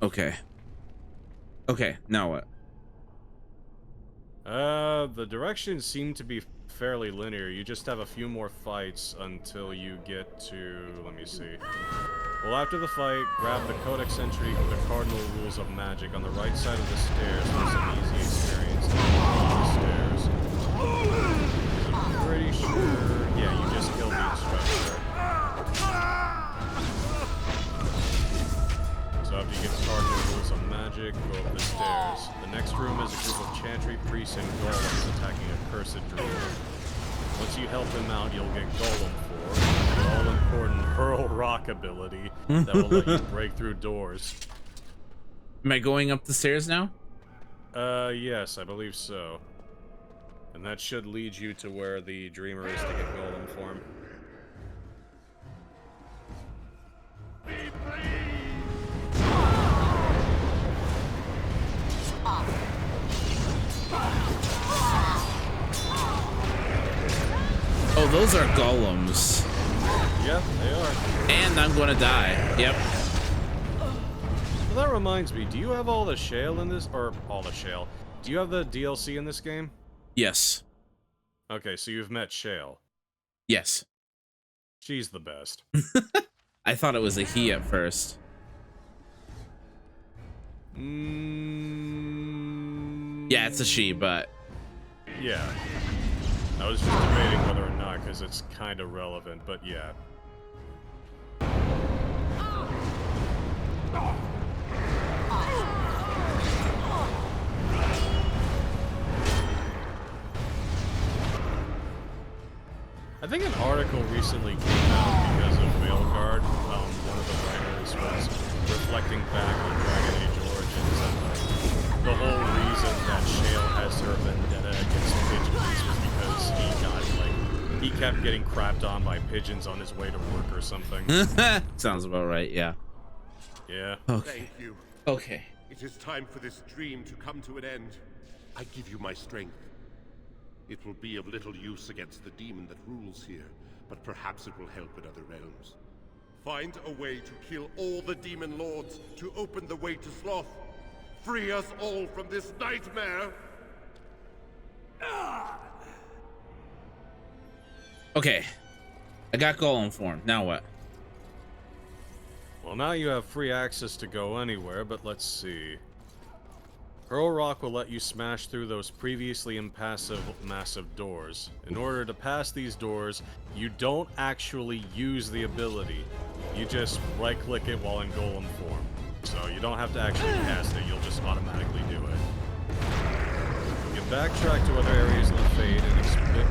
Okay. Okay, now what? The directions seem to be fairly linear. You just have a few more fights until you get to... let me see. Well, after the fight, grab the Codex entry for the Cardinal Rules of Magic on the right side of the stairs for some easy experience. The stairs. I'm pretty sure... yeah, you just killed the instructor. So after you get the Cardinal Rules of Magic, go up the stairs. The next room is a group of Chantry priests and golems attacking a cursed dreamer. Once you help him out, you'll get Golem 4, an all-important Hurl Rock ability that will let you break through doors. Am I going up the stairs now? Yes, I believe so. And that should lead you to where the dreamer is to get Golem form. Oh, those are golems. Yep, they are. And I'm gonna die. Yep. Well, that reminds me, do you have all the shale in this? Or, all the shale. Do you have the DLC in this game? Yes. Okay, so you've met Shale. Yes. She's the best. I thought it was a he at first. Yeah, it's a she, but... yeah. I was just debating whether or not, because it's kind of relevant, but yeah. I think an article recently came out because of Veilguard. One of the writers was reflecting back on Dragon Age Origins, and the whole reason that Shale has her vendetta against pigeons was because he kept getting crapped on by pigeons on his way to work or something. Sounds about right, yeah. Yeah. Okay. Thank you. Okay. It is time for this dream to come to an end. I give you my strength. It will be of little use against the demon that rules here, but perhaps it will help in other realms. Find a way to kill all the demon lords to open the way to Sloth. Free us all from this nightmare! Okay. I got golem form. Now what? Well, now you have free access to go anywhere, but let's see. Hurl Rock will let you smash through those previously impassive massive doors. In order to pass these doors, you don't actually use the ability. You just right-click it while in golem form. So you don't have to actually cast it, you'll just automatically do it. You can backtrack to other areas of the Fade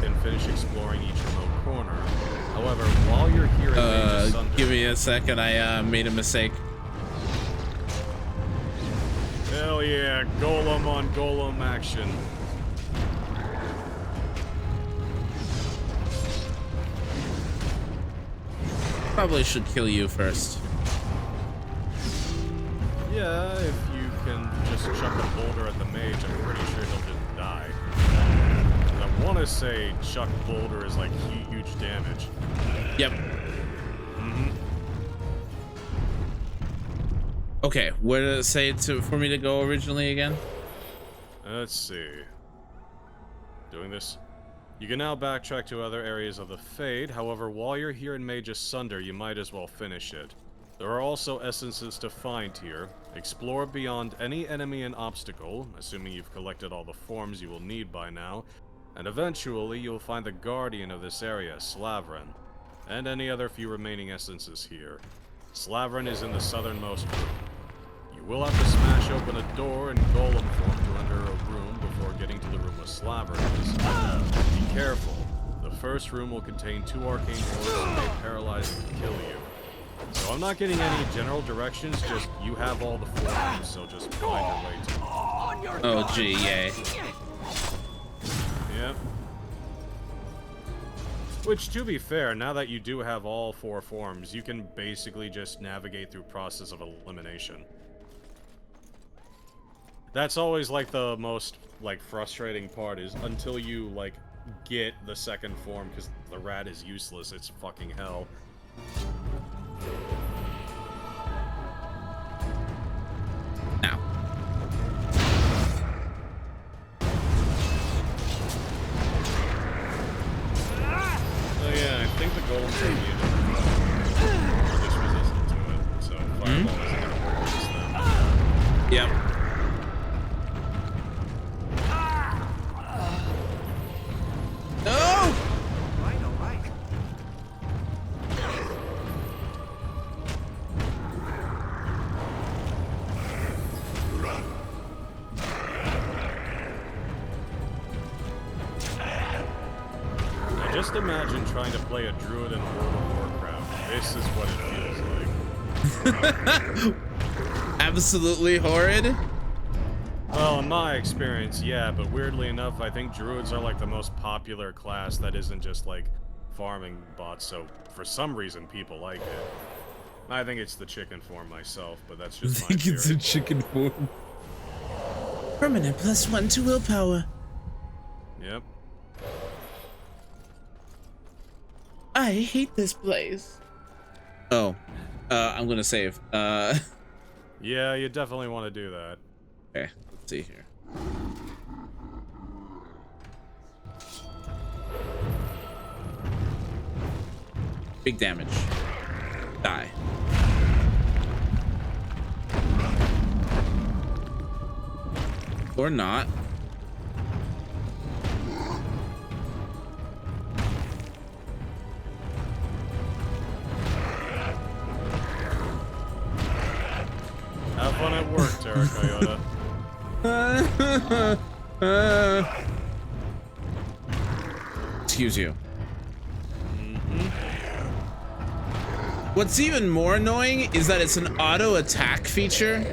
and finish exploring each remote corner. However, while you're here in Mage's Sunder... give me a second, I made a mistake. Hell yeah, golem on golem action. Probably should kill you first. Yeah, if you can just chuck a boulder at the mage, I'm pretty sure he'll just die. I want to say chuck boulder is like huge damage. Yep. Okay, where did it say for me to go originally again? Let's see. Doing this. You can now backtrack to other areas of the Fade, however, while you're here in Mage's Sunder, you might as well finish it. There are also essences to find here. Explore beyond any enemy and obstacle, assuming you've collected all the forms you will need by now, and eventually you'll find the guardian of this area, Slavren, and any other few remaining essences here. Slavren is in the southernmost room. You will have to smash open a door in golem form to enter a room before getting to the room with Slavren is. Be careful. The first room will contain 2 arcane orbs that may paralyze and kill you. So I'm not getting any general directions, just you have all the forms, so just find your way to them. Oh gee, yay. Yep. Which, to be fair, now that you do have all 4 forms, you can basically just navigate through process of elimination. That's always, like, the most, like, frustrating part, is until you, like, get the second form, because the rat is useless, it's fucking hell. Just imagine trying to play a druid in World of Warcraft. This is what it feels like. Absolutely horrid. Well, in my experience, yeah, but weirdly enough, I think druids are like the most popular class that isn't just like farming bots, so for some reason people like it. I think it's the chicken form myself, but that's just my theory. It's a chicken form. Permanent +1 to willpower. Yep. I hate this place. Oh, I'm gonna save. Yeah, you definitely want to do that. Okay, let's see here. Big damage. Die. Or not. Have fun at work, Terra Coyote. Excuse you. What's even more annoying is that it's an auto attack feature,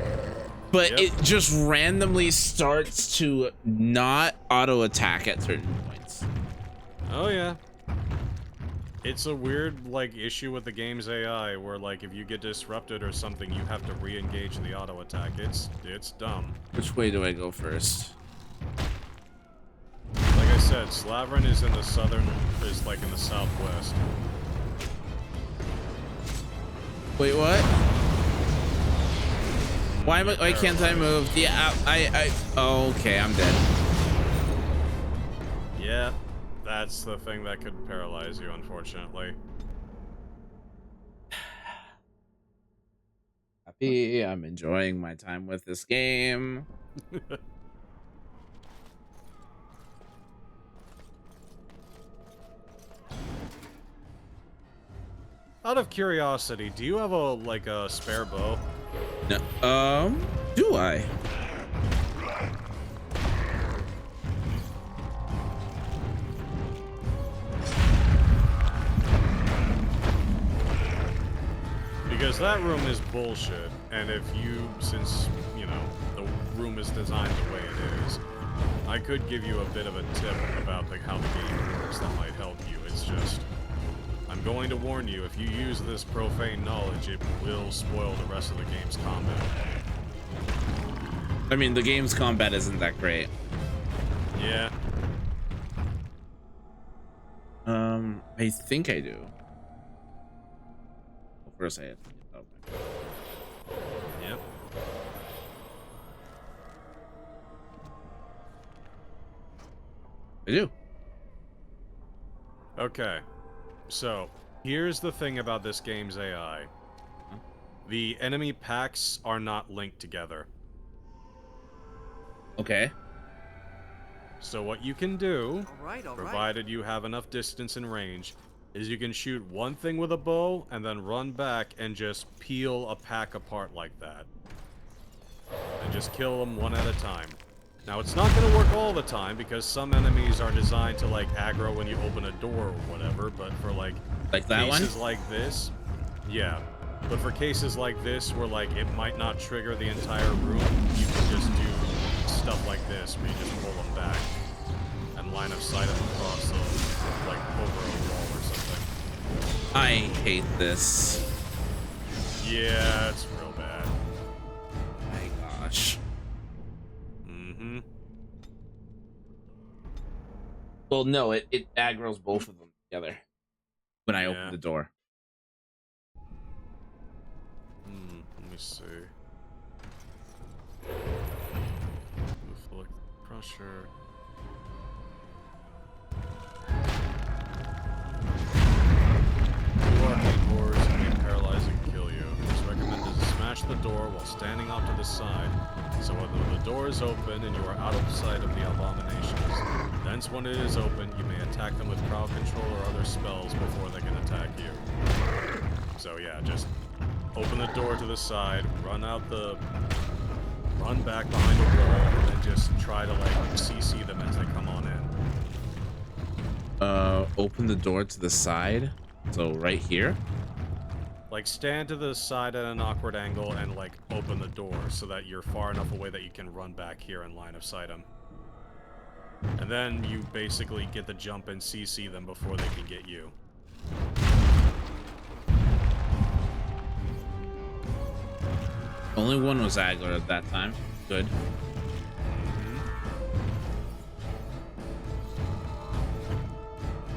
but it just randomly starts to not auto attack at certain points. Oh yeah. It's a weird, like, issue with the game's AI, where, like, if you get disrupted or something, you have to re-engage the auto-attack. It's dumb. Which way do I go first? Like I said, Slavrin is in the southern, is, like, in the southwest. Wait, what? Why can't I move? Yeah, oh, okay, I'm dead. Yeah. That's the thing that could paralyze you, unfortunately. Happy, I'm enjoying my time with this game. Out of curiosity, do you have a spare bow? No, do I? Because that room is bullshit, and if you, since, you know, the room is designed the way it is, I could give you a bit of a tip about how the game works that might help you. It's just, I'm going to warn you, if you use this profane knowledge, it will spoil the rest of the game's combat. I mean, the game's combat isn't that great. Yeah. I think I do. Well, first I have to get up. Yep. I do. Okay. So, here's the thing about this game's AI. The enemy packs are not linked together. Okay. So what you can do, All right. provided you have enough distance and range, is you can shoot one thing with a bow and then run back and just peel a pack apart like that. And just kill them one at a time. Now, it's not going to work all the time because some enemies are designed to, like, aggro when you open a door or whatever, but for, like that cases one? like this, yeah. But for cases like this where, like, it might not trigger the entire room, you can just do stuff like this where you just pull them back and line of sight them across the, like, over a wall or something. I hate this. Yeah, it's real bad. My gosh. Mm-hmm. Well, no, it aggroes both of them together when I open the door. Let me see. Reflect pressure. Two arcade doors can paralyze and kill you. It's recommended to smash the door while standing off to the side, so when the door is open and you are out of sight of the abominations. Thence when it is open, you may attack them with crowd control or other spells before they can attack you. So yeah, just open the door to the side, run back behind a wall, and then just try to, like, CC them as they come on in. Open the door to the side. So right here. Like, stand to the side at an awkward angle and, like, open the door so that you're far enough away that you can run back here in line of sight them. And then you basically get the jump and CC them before they can get you. Only one was Agler at that time. Good.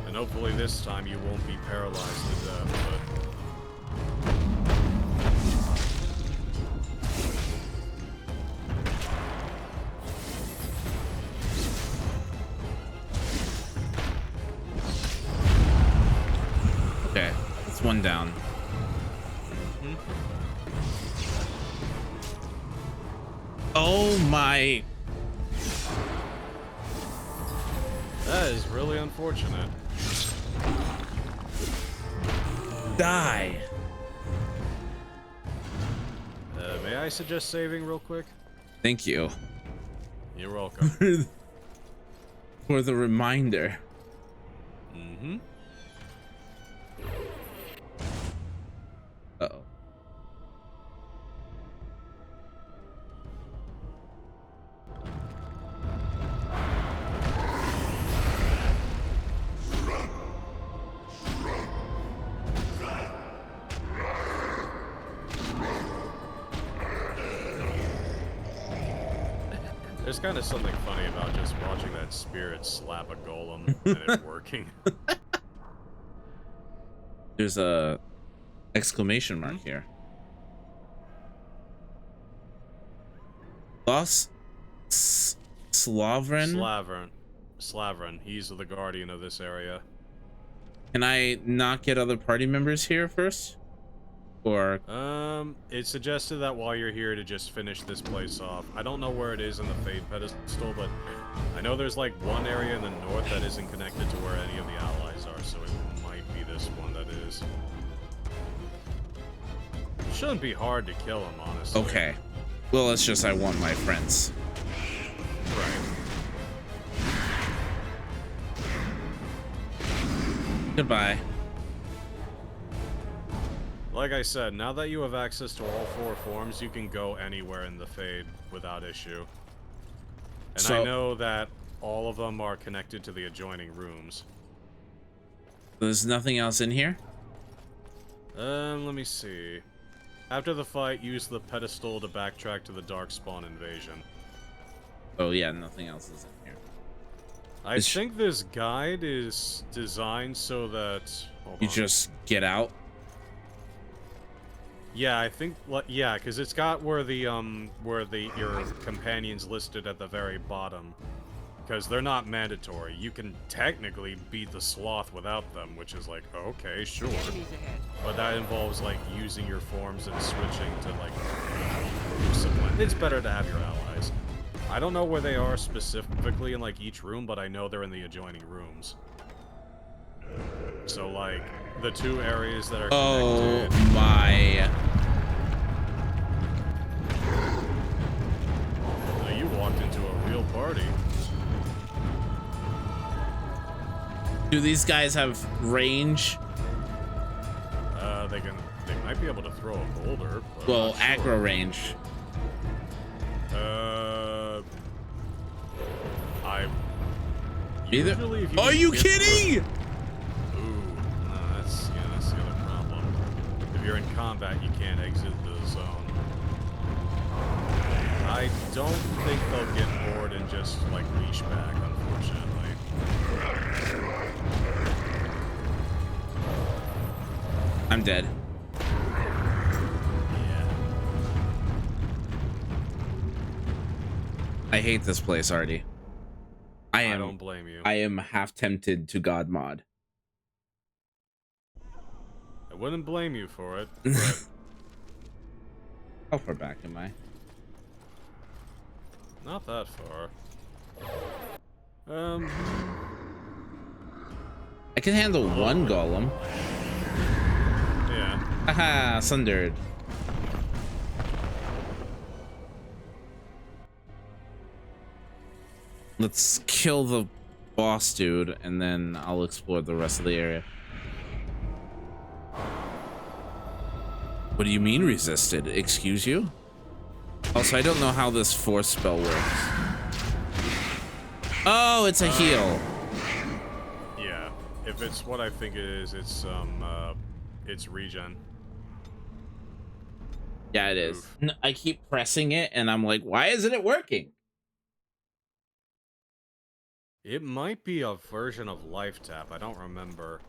And hopefully this time you won't be paralyzed to death, but... Okay, that's one down. Oh my. That is really unfortunate. Die. May I suggest saving real quick? Thank you. You're welcome. For the reminder. Mm-hmm. Uh-oh. There's kind of something funny about just watching that spirit slap a golem and it working. There's a exclamation mark here. Boss Slavren. Slavren. He's the guardian of this area. Can I not get other party members here first? Or it suggested that while you're here to just finish this place off. I don't know where it is in the Fade pedestal, but I know there's like one area in the north that isn't connected to where any of the allies are, so it might be this one that is. Shouldn't be hard to kill him, honestly. okay. Well, it's just I want my friends. Right. Goodbye. Like I said, now that you have access to all 4 forms, you can go anywhere in the Fade without issue. And So- I know that all of them are connected to the adjoining rooms. There's nothing else in here? Let me see. After the fight, use the pedestal to backtrack to the Darkspawn invasion. Oh yeah, nothing else is in here. I think this guide is designed so that... Hold You on. just get out? Yeah, I think, yeah, because it's got where your companions listed at the very bottom. Because they're not mandatory. You can technically beat the sloth without them, which is like, okay, sure. But that involves, like, using your forms and switching to, like, it's better to have your allies. I don't know where they are specifically in, like, each room, but I know they're in the adjoining rooms. So, like, the 2 areas that are Oh connected... my. Now you walked into a real party. Do these guys have range? They might be able to throw a boulder. But Well, I'm not sure. aggro range. Either. Usually if Are can you get kidding? Ooh, no, that's the other problem. If you're in combat, you can't exit the zone. I don't think they'll get bored and just like leash back, unfortunately. I'm dead. Yeah. I hate this place already. I don't blame you. I am half tempted to God mod. I wouldn't blame you for it. But How far back am I? not that far. I can handle one golem. Yeah. Haha, sundered. Let's kill the boss dude, and then I'll explore the rest of the area. What do you mean resisted? Excuse you? Also, I don't know how this force spell works. Oh, it's a heal. Yeah, if it's what I think it is, it's regen. Yeah, it is. I keep pressing it, and I'm like, why isn't it working? It might be a version of Life Tap. I don't remember.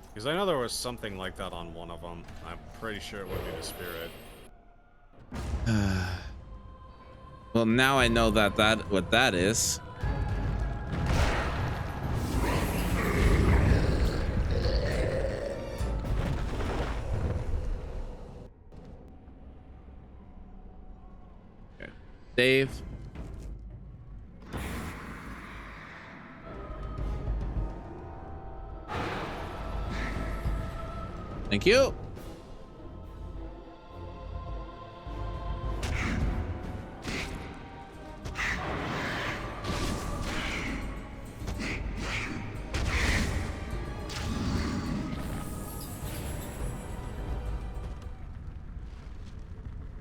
Because I know there was something like that on one of them. I'm pretty sure it would be the spirit. Well, now I know what that is. Okay. Save. Thank you.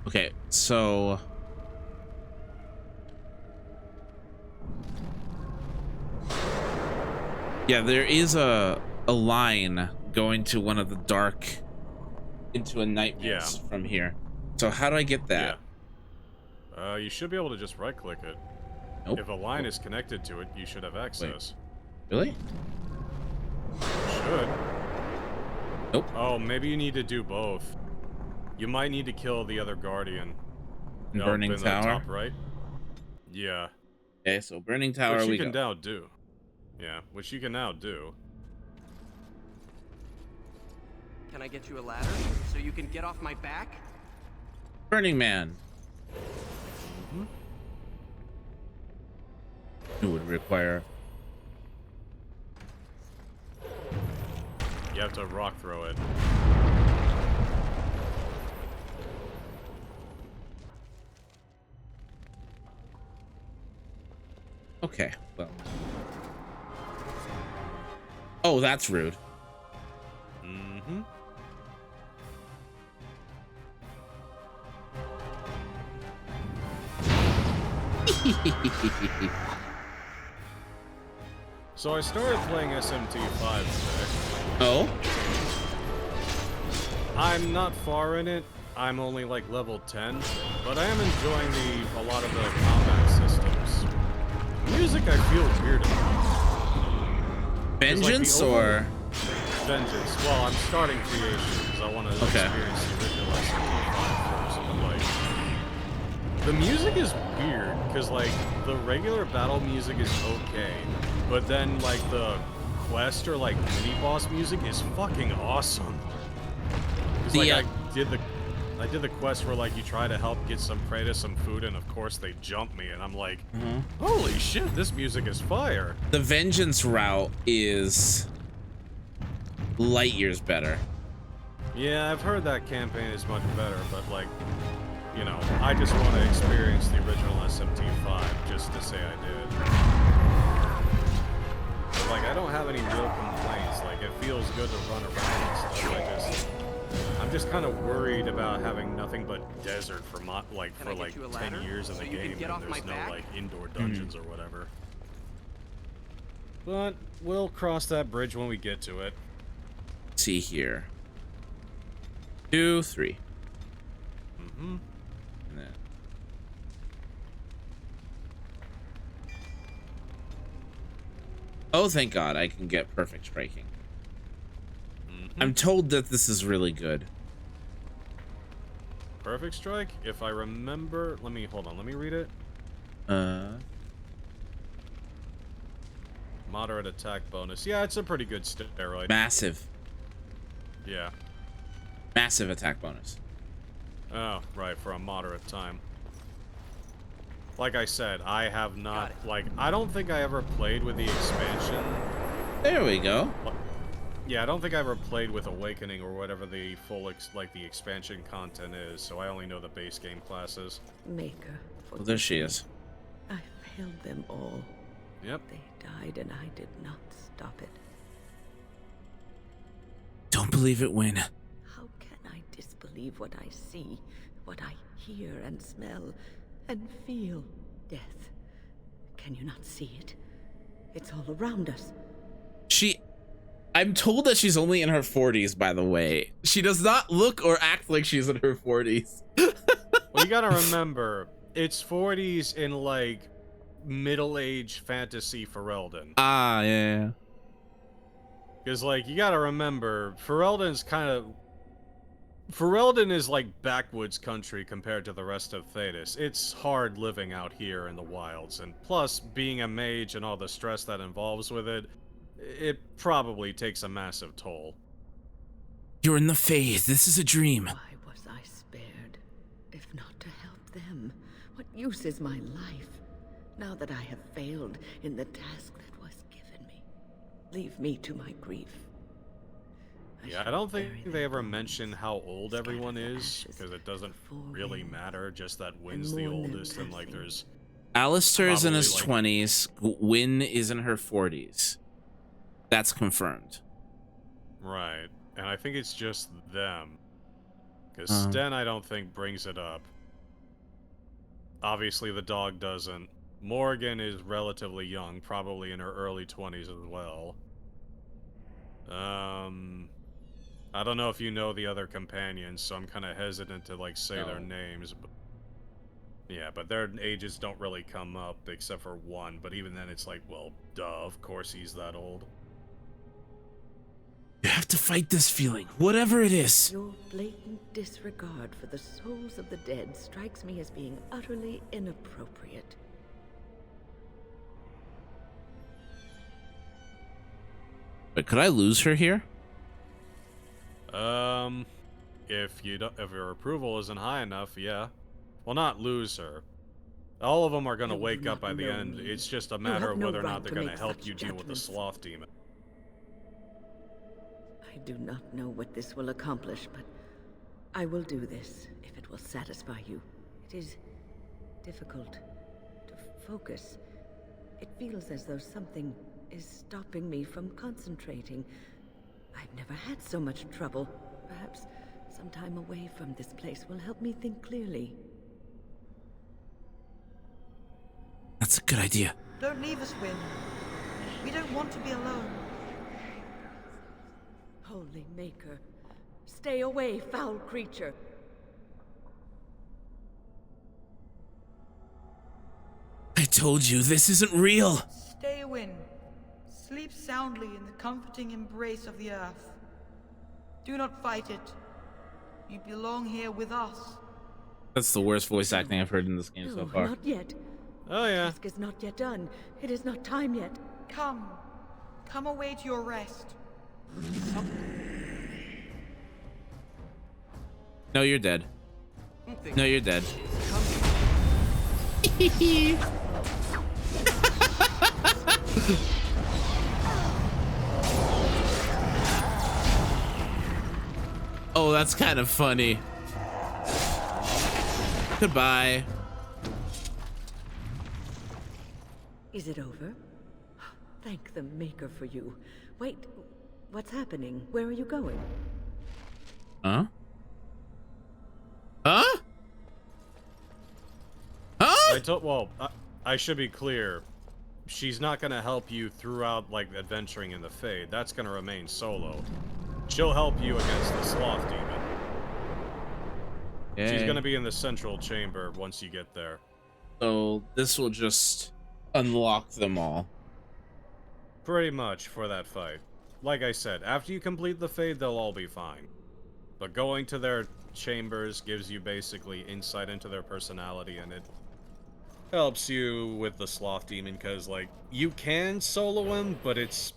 Okay, so yeah, there is a line going to one of the dark into a nightmares from here. So how do I get that? Yeah. You should be able to just right click it. Nope. If a line is connected to it, you should have access. Wait, really? Should. Nope. Oh, maybe you need to do both. You might need to kill the other guardian. Burning in Tower. The top right. Yeah. Okay, so Burning Tower Which you we can go. now do. Yeah, which you can now do. Can I get you a ladder so you can get off my back? Burning Man. It would require. You have to rock throw it. Okay, well. Oh, that's rude. Mm-hmm. So I started playing SMT5 today. Oh? I'm not far in it. I'm only like level 10, but I am enjoying a lot of the combat systems. Music I feel weird about. Vengeance or? Vengeance. Well, I'm starting creation because I want to experience the original SMT5 first, but like the music is weird because like the regular battle music is okay, but then like the quest or like mini boss music is fucking awesome. Cause, like I did the quest where like you try to help get some prey to some food, and of course they jump me, and I'm like, holy shit, this music is fire. The Vengeance route is light years better. Yeah, I've heard that campaign is much better, but like, you know, I just want to experience the original SMT5 just to say I did. But, like, I don't have any real complaints. Like, it feels good to run around and stuff. I'm just kind of worried about having nothing but desert for 10 years in the game, and there's no like indoor dungeons or whatever. But we'll cross that bridge when we get to it. Let's see here. 2, 3. Mm-hmm. And then. Oh, thank God, I can get perfect striking. I'm told that this is really good. Perfect strike? If I remember... Hold on, let me read it. Moderate attack bonus. Yeah, it's a pretty good steroid. Massive. Yeah. Massive attack bonus. Oh, right, for a moderate time. Like I said, I have not... Like, I don't think I ever played with the expansion. There we go. Yeah, I don't think I ever played with Awakening or whatever the full, the expansion content is, so I only know the base game classes. Maker. Well, there she is. I failed them all. Yep. They died and I did not stop it. Don't believe it, Win. How can I disbelieve what I see, what I hear and smell and feel? Death. Can you not see it? It's all around us. I'm told that she's only in her 40s, by the way. She does not look or act like she's in her 40s. Well, you gotta remember, it's 40s in, like, middle-age fantasy Ferelden. Ah, yeah. Because, like, you gotta remember, Ferelden is like backwoods country compared to the rest of Thedas. It's hard living out here in the wilds, and plus, being a mage and all the stress that involves with it, it probably takes a massive toll. You're in the Faith. This is a dream. Why was I spared? If not to help them, what use is my life? Now that I have failed in the task that was given me, leave me to my grief. Yeah, I don't think they ever mention how old everyone is, because it doesn't really matter, just that Wynn's the oldest, and, like, there's... Alistair is in his probably, 20s. Wynn is in her 40s. That's confirmed. Right, and I think it's just them. Because Sten, I don't think, brings it up. Obviously, the dog doesn't. Morgan is relatively young, probably in her early 20s as well. I don't know if you know the other companions, so I'm kind of hesitant to, like, say their names. But yeah, but their ages don't really come up, except for one. But even then, it's like, well, duh, of course he's that old. You have to fight this feeling, whatever it is. Your blatant disregard for the souls of the dead strikes me as being utterly inappropriate. But could I lose her here? If your approval isn't high enough, yeah. Well, not lose her. All of them are gonna wake up by the end. It's just a matter of whether or not they're gonna help you deal with the sloth demon. I do not know what this will accomplish, but I will do this if it will satisfy you. It is difficult to focus. It feels as though something is stopping me from concentrating. I've never had so much trouble. Perhaps some time away from this place will help me think clearly. That's a good idea. Don't leave us, Wynn. We don't want to be alone. Holy Maker, stay away, foul creature. I told you, this isn't real. Stay, Wynn. Sleep soundly in the comforting embrace of the earth. Do not fight it. You belong here with us. That's the worst voice acting I've heard in this game so No, far. not yet. Oh, yeah. The task is not yet done. It is not time yet. Come. Come away to your rest. No, you're dead. No, you're dead. Oh, that's kind of funny. Goodbye. Is it over? Thank the Maker for you. Wait, what's happening? Where are you going? Huh? Huh? Huh? I should be clear. She's not gonna help you throughout, like, adventuring in the Fade. That's gonna remain solo. She'll help you against the sloth demon. Yay. She's gonna be in the central chamber once you get there. So this will just unlock them all. Pretty much for that fight. Like I said, after you complete the Fade, they'll all be fine. But going to their chambers gives you basically insight into their personality, and it helps you with the sloth demon, because, like, you can solo him, but it's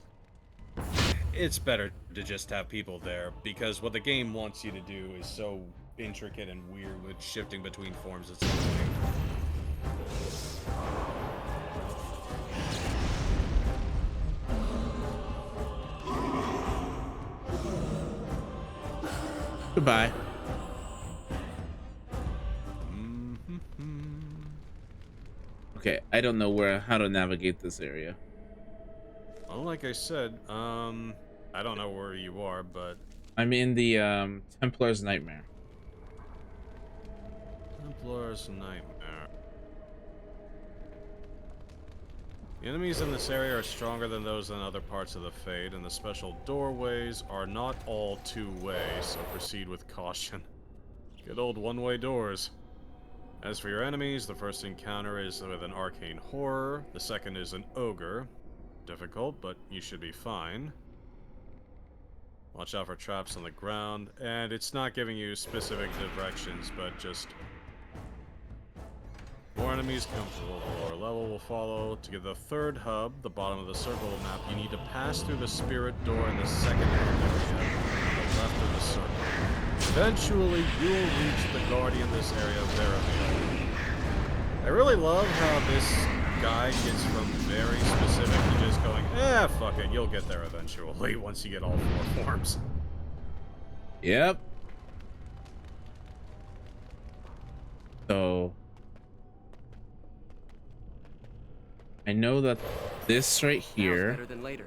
better to just have people there, because what the game wants you to do is so intricate and weird with shifting between forms. It's insane. Goodbye. Okay, I don't know how to navigate this area. Well, like I said, I don't know where you are, but I'm in the Templar's Nightmare. Templar's Nightmare. The enemies in this area are stronger than those in other parts of the Fade, and the special doorways are not all two-way, so proceed with caution. Good old one-way doors. As for your enemies, the first encounter is with an arcane horror, the second is an ogre. Difficult, but you should be fine. Watch out for traps on the ground, and it's not giving you specific directions, but just... More enemies come to the lower level will follow. To get the third hub, the bottom of the circle map, you need to pass through the spirit door in the second area, on the left of the circle. Eventually, you will reach the guardian this area there. I really love how this guide gets from very specific to just going, fuck it, you'll get there eventually, once you get all 4 forms. Yep. So I know that this right here. Better than later.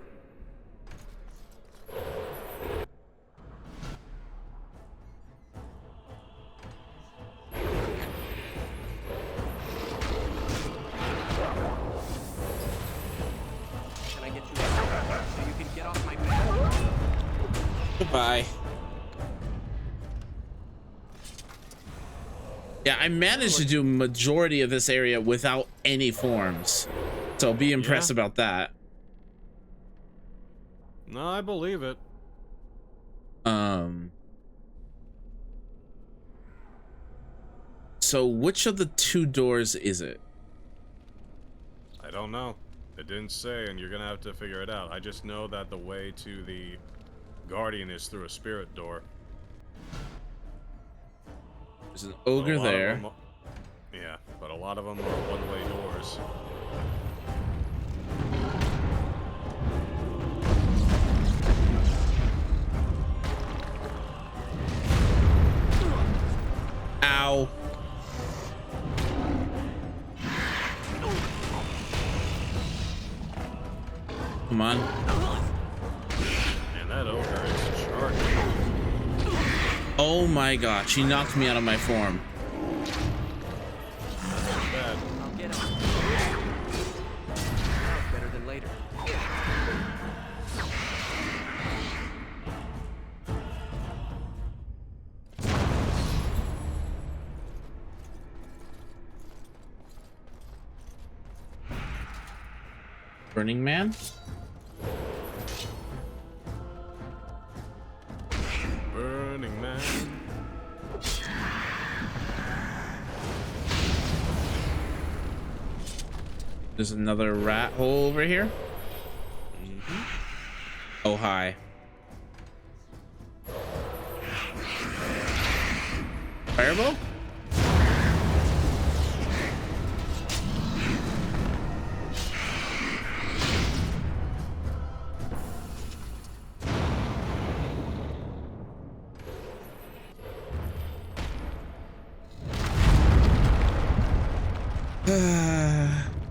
Can I get you so you can get off my back? Goodbye. Yeah, I managed to do majority of this area without any forms. So be impressed about that. No, I believe it. So which of the 2 doors is it? I don't know. It didn't say, and you're gonna have to figure it out. I just know that the way to the Guardian is through a spirit door. There's an ogre there. Yeah, but a lot of them are one-way doors. Ow. Come on. And that ogre is charging. Oh my god, she knocked me out of my form. That's too bad. I'll get him. Better than later. Burning Man? Burning Man. There's another rat hole over here. Oh, hi. Fireball?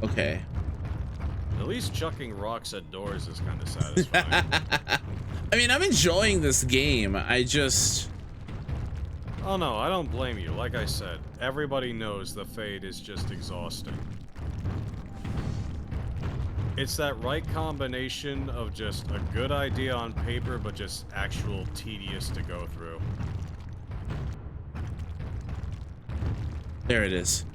Okay. At least chucking rocks at doors is kind of satisfying. I mean, I'm enjoying this game. I just... Oh no, I don't blame you. Like I said, everybody knows the Fade is just exhausting. It's that right combination of just a good idea on paper, but just actual tedious to go through. There it is.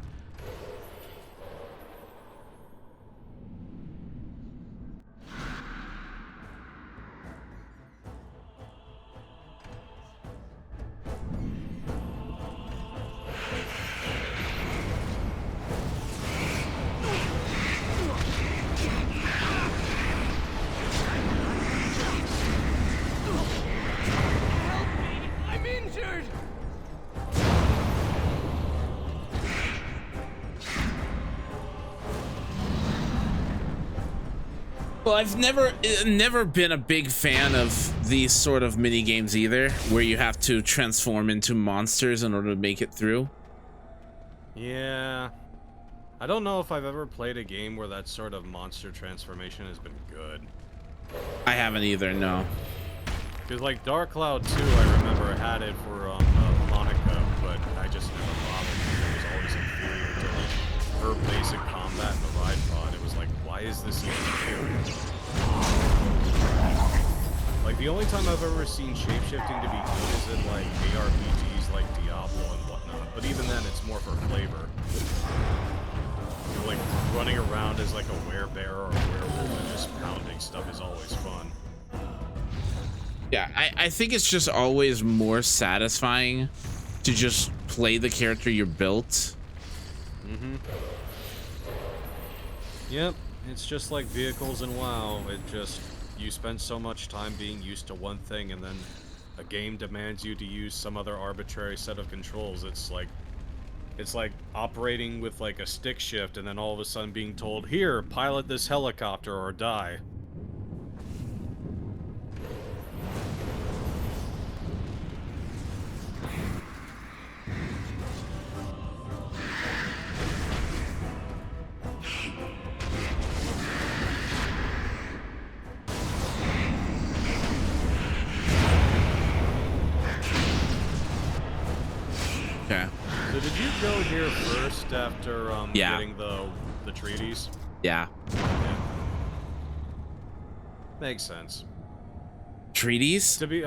I'm injured! Well, I've never been a big fan of these sort of mini games either, where you have to transform into monsters in order to make it through. Yeah. I don't know if I've ever played a game where that sort of monster transformation has been good. I haven't either, no. Because like Dark Cloud 2, I remember had it for Monica, but I just never bothered. It was always inferior to like her basic combat in the ride pod. It was like, why is this even inferior? Like the only time I've ever seen shapeshifting to be good is in like ARPGs like Diablo and whatnot. But even then, it's more for flavor. You're like running around as like a werebear or a werewolf and just pounding stuff is always fun. Yeah, I think it's just always more satisfying to just play the character you built. Mm-hmm. Yep, it's just like vehicles in WoW. It just, you spend so much time being used to one thing and then a game demands you to use some other arbitrary set of controls. It's like operating with like a stick shift and then all of a sudden being told, here, pilot this helicopter or die. Okay. So did you go here first after Yeah. getting the treaties? Yeah. Yeah. Makes sense. Treaties? To be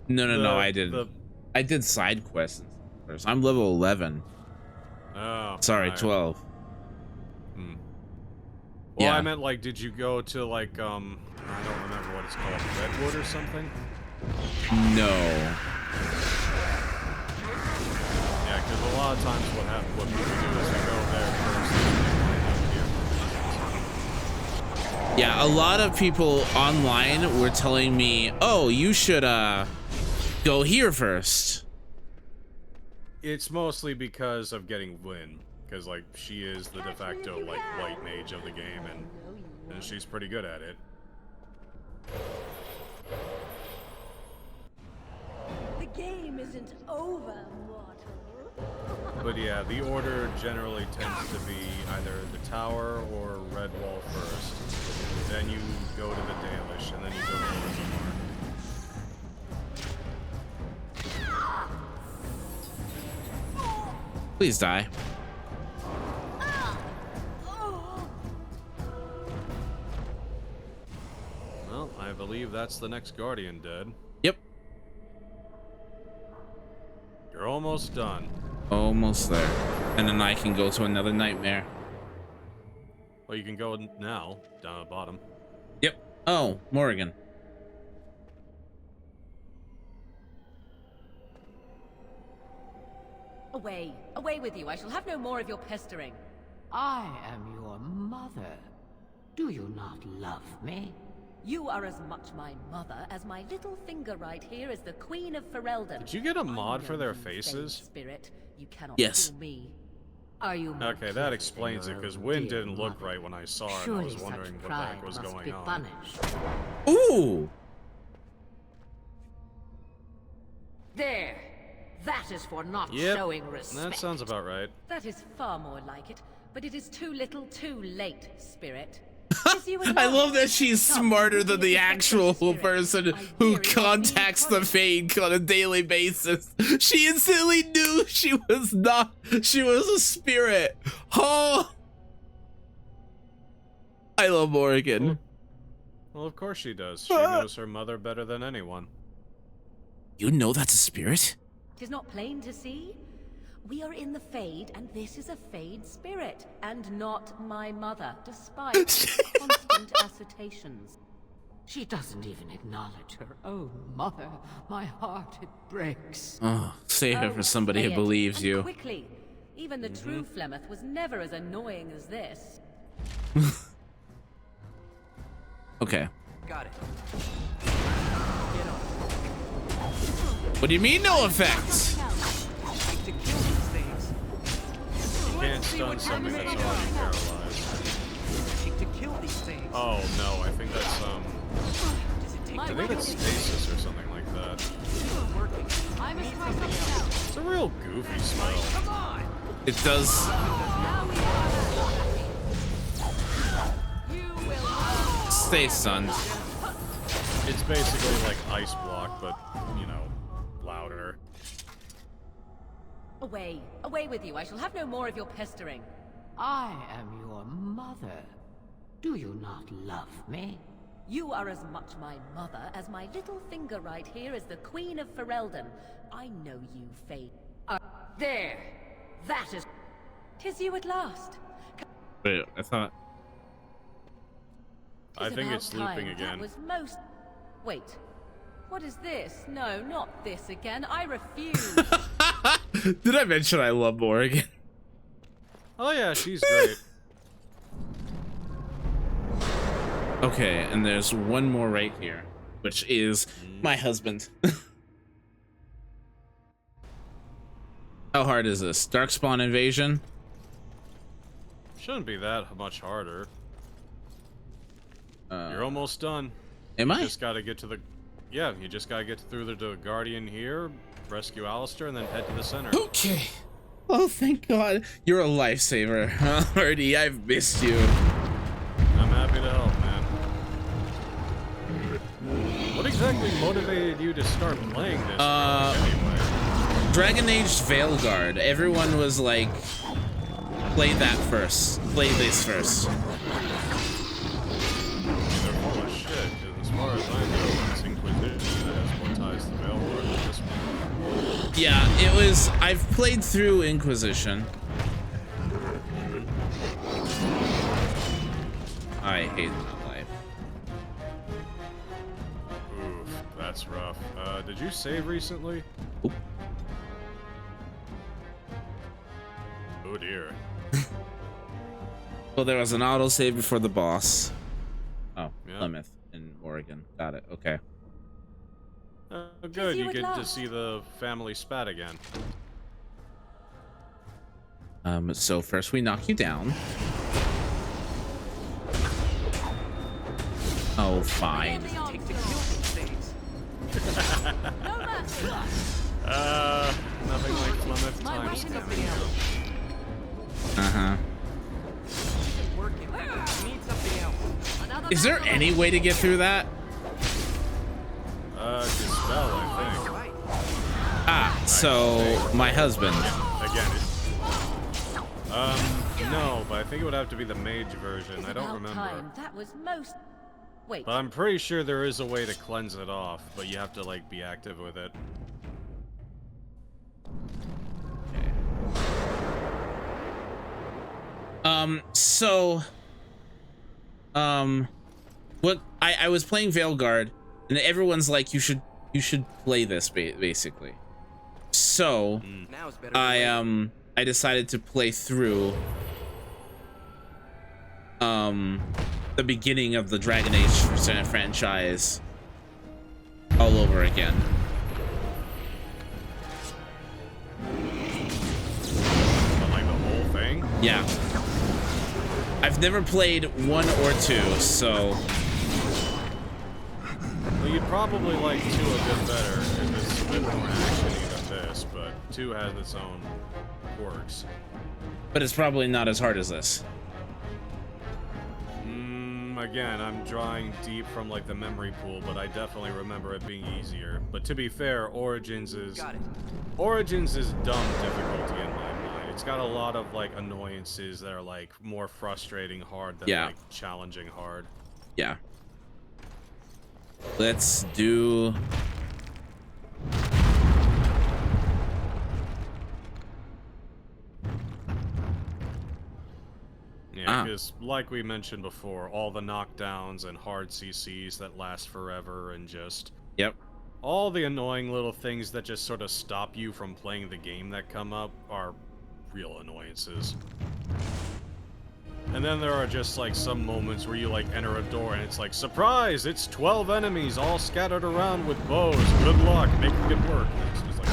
No, I didn't. I did side quests first. I'm level 11. Oh. Sorry, right. 12. Well, Yeah. I meant like, did you go to like I don't remember what it's called, Redwood or something? No. Yeah, because a lot of times what people do is they go there first and then Yeah, a lot of people online were telling me, oh, you should go here first. It's mostly because of getting Win, because like she is the de facto like white mage of the game, and she's pretty good at it. The game isn't over, mortal. But yeah, the order generally tends to be either the tower or Red Wall first. Then you go to the Dalish, and then you go to Orzammar. Please die. Well, I believe that's the next Guardian dead. Yep. You're almost done. Almost there. And then I can go to another nightmare. Well, you can go now, down at the bottom. Yep. Oh, Morrigan. Away. Away with you. I shall have no more of your pestering. I am your mother. Do you not love me? You are as much my mother as my little finger right here is the Queen of Ferelden. Did you get a I mod for know their you, faces? fey spirit. You cannot Yes. fool me. Are you more Okay, that clever explains than it, your because own Win dear didn't look mother? right when I saw it, and I Surely was such wondering what the pride heck was must going be on. punished. Ooh. There! That is for not Yep, showing respect. that sounds about right. That is far more like it, but it is too little too late, spirit. I love that she's smarter than the actual person who contacts the Fade on a daily basis. She instantly knew she was a spirit. Oh, I love Morrigan. Well, of course she does. She knows her mother better than anyone. You know that's a spirit? Tis not plain to see. We are in the Fade, and this is a Fade spirit, and not my mother, despite constant assertions. She doesn't even acknowledge her own mother. My heart, it breaks. Oh, say her for somebody say who it, believes and you. Quickly. Even the true Flemeth was never as annoying as this. Okay. Got it. What do you mean no effects? Like to kill these things. You can't stun something that's already paralyzed. Like to kill these things. Oh no, I think that's Does it take I to think it's stasis or something like that. working? I must try something else. It's a real goofy smell. Come on! It does. Now we are Stay stunned. It's basically like ice block, but, you know, louder. Away. Away with you. I shall have no more of your pestering. I am your mother. Do you not love me? You are as much my mother as my little finger right here is the Queen of Ferelden. I know you, Fade. There! That is... 'Tis you at last. Wait, I thought. I think about it's looping time. again. That was most... Wait. What is this? No, not this again. I refuse. Did I mention I love Morrigan? Oh yeah, she's great. Okay, and there's one more right here, which is my husband. How hard is this? Darkspawn invasion? Shouldn't be that much harder. You're almost done. Am I? You just gotta get to the... Yeah, you just gotta get through the Guardian here, rescue Alistair, and then head to the center. Okay. Oh, thank God. You're a lifesaver. Artie, I've missed you. I'm happy to help, man. What exactly motivated you to start playing this anyway? Dragon Age Veilguard. Everyone was like, play that first. Play this first. They're full of shit, 'cause as far as I know, it's Inquisition that has more ties to Veilguard than this one. Yeah, it was. I've played through Inquisition. I hate my life. Oof, that's rough. Did you save recently? Oop. Oh dear. Well, there was an autosave before the boss. Oh, Yeah. Plymouth in Oregon. Got it. Okay. Good, you you at get to last. see the family spat again. So first we knock you down. Oh, fine. Take the kill these things. No mercy. Nothing like Plymouth My times weapon 10. something else. Uh-huh. It's working. We need something else. Another Is there battle. any way to get through that? Dispel, I think. Right. Ah, so my husband. Again, no, but I think it would have to be the mage version. It's I don't about remember. time. That was most... Wait. But I'm pretty sure there is a way to cleanse it off, but you have to, like, be active with it. What I was playing Veilguard, and everyone's like, you should play this basically. So Now it's better. than later. I decided to play through the beginning of the Dragon Age franchise all over again. But, like, the whole thing? Yeah. I've never played 1 or 2, so Well, you'd probably like 2 a bit better, if it's a bit more actiony than this, but 2 has its own quirks. but it's probably not as hard as this. Again, I'm drawing deep from, like, the memory pool, but I definitely remember it being easier. But to be fair, Origins is Got it. dumb difficulty in my mind. It's got a lot of, like, annoyances that are, like, more frustrating hard than, Yeah. like, challenging hard. Yeah. Let's do... Yeah, because, like we mentioned before, all the knockdowns and hard CCs that last forever and just... Yep. all the annoying little things that just sort of stop you from playing the game that come up are real annoyances. And then there are just, like, some moments where you, like, enter a door and it's like, surprise! It's 12 enemies all scattered around with bows. Good luck, making it work. And it's just like...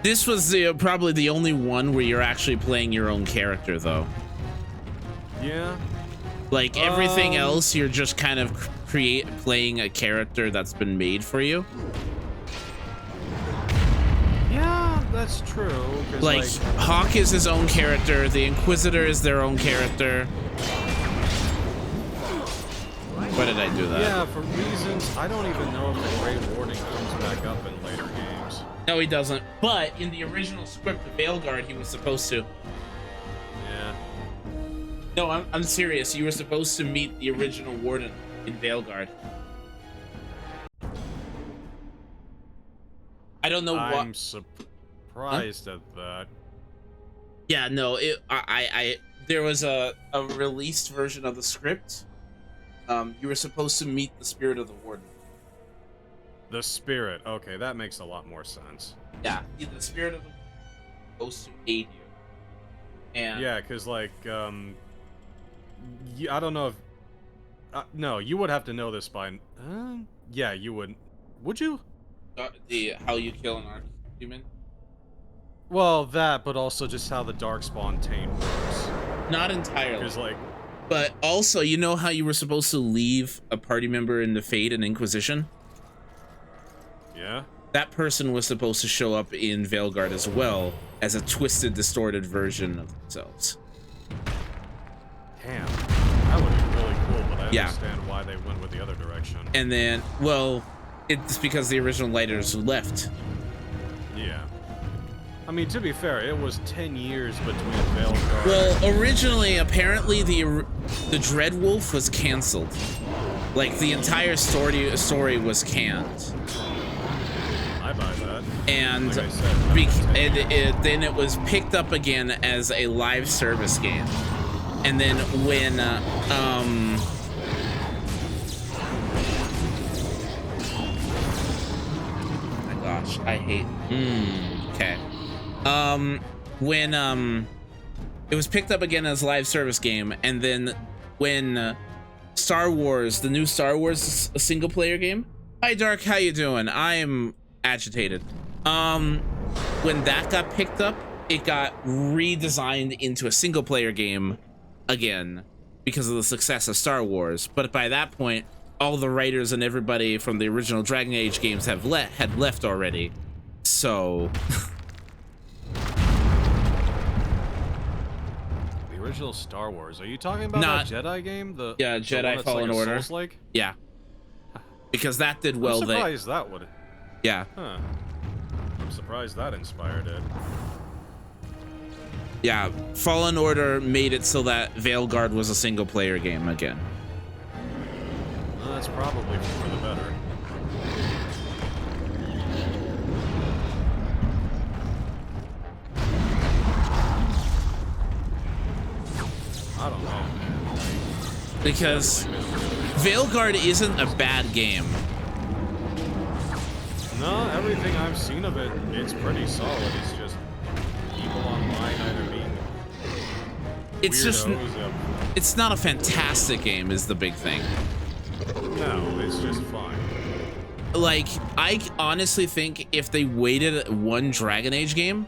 This was probably the only one where you're actually playing your own character, though. Yeah. Like everything else, you're just kind of playing a character that's been made for you. Yeah, that's true. Like Hawk is his own character, the Inquisitor is their own character. Why did I do that? Yeah, for reasons I don't even know if the Great Warning comes back up in later games. No, he doesn't. But in the original script of Veilguard, he was supposed to. Yeah. No, I'm serious. You were supposed to meet the original Warden in Veilguard. I don't know what. I'm surprised at that. Yeah, no. There was a released version of the script. You were supposed to meet the spirit of the Warden. The spirit. Okay, that makes a lot more sense. Yeah, the spirit of the Warden is supposed to aid you. And yeah, because like, I don't know if. No, you would have to know this by. Yeah, you would. Would you? How you kill an Archhuman? Well, that, but also just how the Darkspawn Taint works. Not entirely. Because like. But also, you know how you were supposed to leave a party member in the Fate and Inquisition? Yeah? That person was supposed to show up in Veilguard as well, as a twisted, distorted version of themselves. Damn. That would be really cool, but I understand why they went with the other direction. And then, well, it's because the original Lighters left. Yeah. I mean, to be fair, it was 10 years between Veilguard. Well, originally, apparently, the Dreadwolf was canceled. Like, the entire story was canned. I buy that. And, like I said, then it was picked up again as a live service game. And then when, oh my gosh, I hate, okay. When it was picked up again as a live service game, and then when Star Wars, the new Star Wars, a single player game. Hi Dark, how you doing? I'm agitated. When that got picked up, it got redesigned into a single player game again because of the success of Star Wars. But by that point, all the writers and everybody from the original Dragon Age games had left already. So the original Star Wars. Are you talking about that Jedi game? Yeah, Jedi Fallen Order. Souls-like? Yeah. Because that did well. I'm surprised that would. Yeah. Huh. I'm surprised that inspired it. Yeah, Fallen Order made it so that Veilguard was a single player game again. Well, that's probably for the better. I don't know, man. Because Veilguard isn't a bad game. No, everything I've seen of it, it's pretty solid. It's just people online either being it's just weirdos. It's not a fantastic game is the big thing. No, it's just fine. Like, I honestly think if they waited one Dragon Age game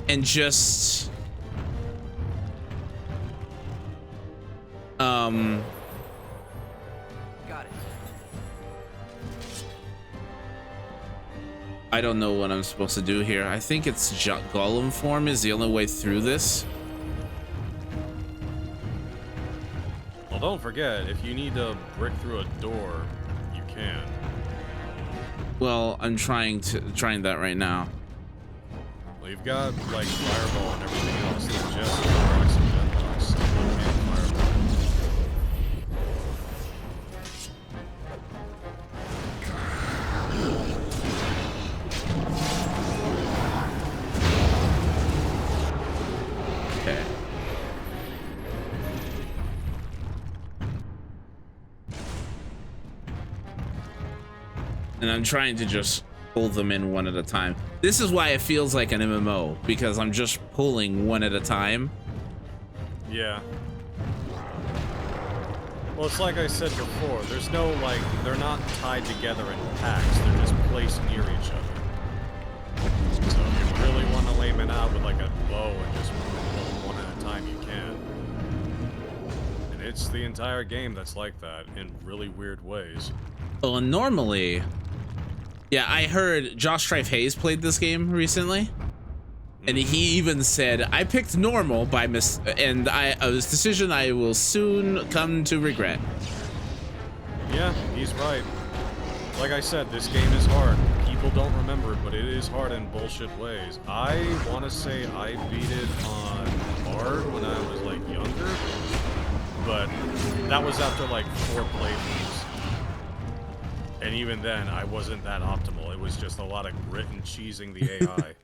and just Got it. I don't know what I'm supposed to do here. I think it's Golem form is the only way through this. Well, don't forget, if you need to brick through a door, you can. Well, I'm trying that right now. Well, you've got, like, Fireball and everything else that just rocks and deadlocks, so you can't Fireball. Okay. And I'm trying to just pull them in one at a time. This is why it feels like an MMO, because I'm just pulling one at a time. Yeah. Well, it's like I said before, there's no, like, they're not tied together in packs, they're just placed near each other. So if you really want to lay them out with, like, a bow and just pull them one at a time, you can. It's the entire game that's like that in really weird ways. Well, and normally, yeah, I heard Josh Strife Hayes played this game recently, and he even said, "I picked normal by and a decision I will soon come to regret." Yeah, he's right. Like I said, this game is hard. People don't remember it, but it is hard in bullshit ways. I want to say I beat it on hard when I was like younger, but that was after like 4 playthroughs. And even then, I wasn't that optimal. It was just a lot of grit and cheesing the AI.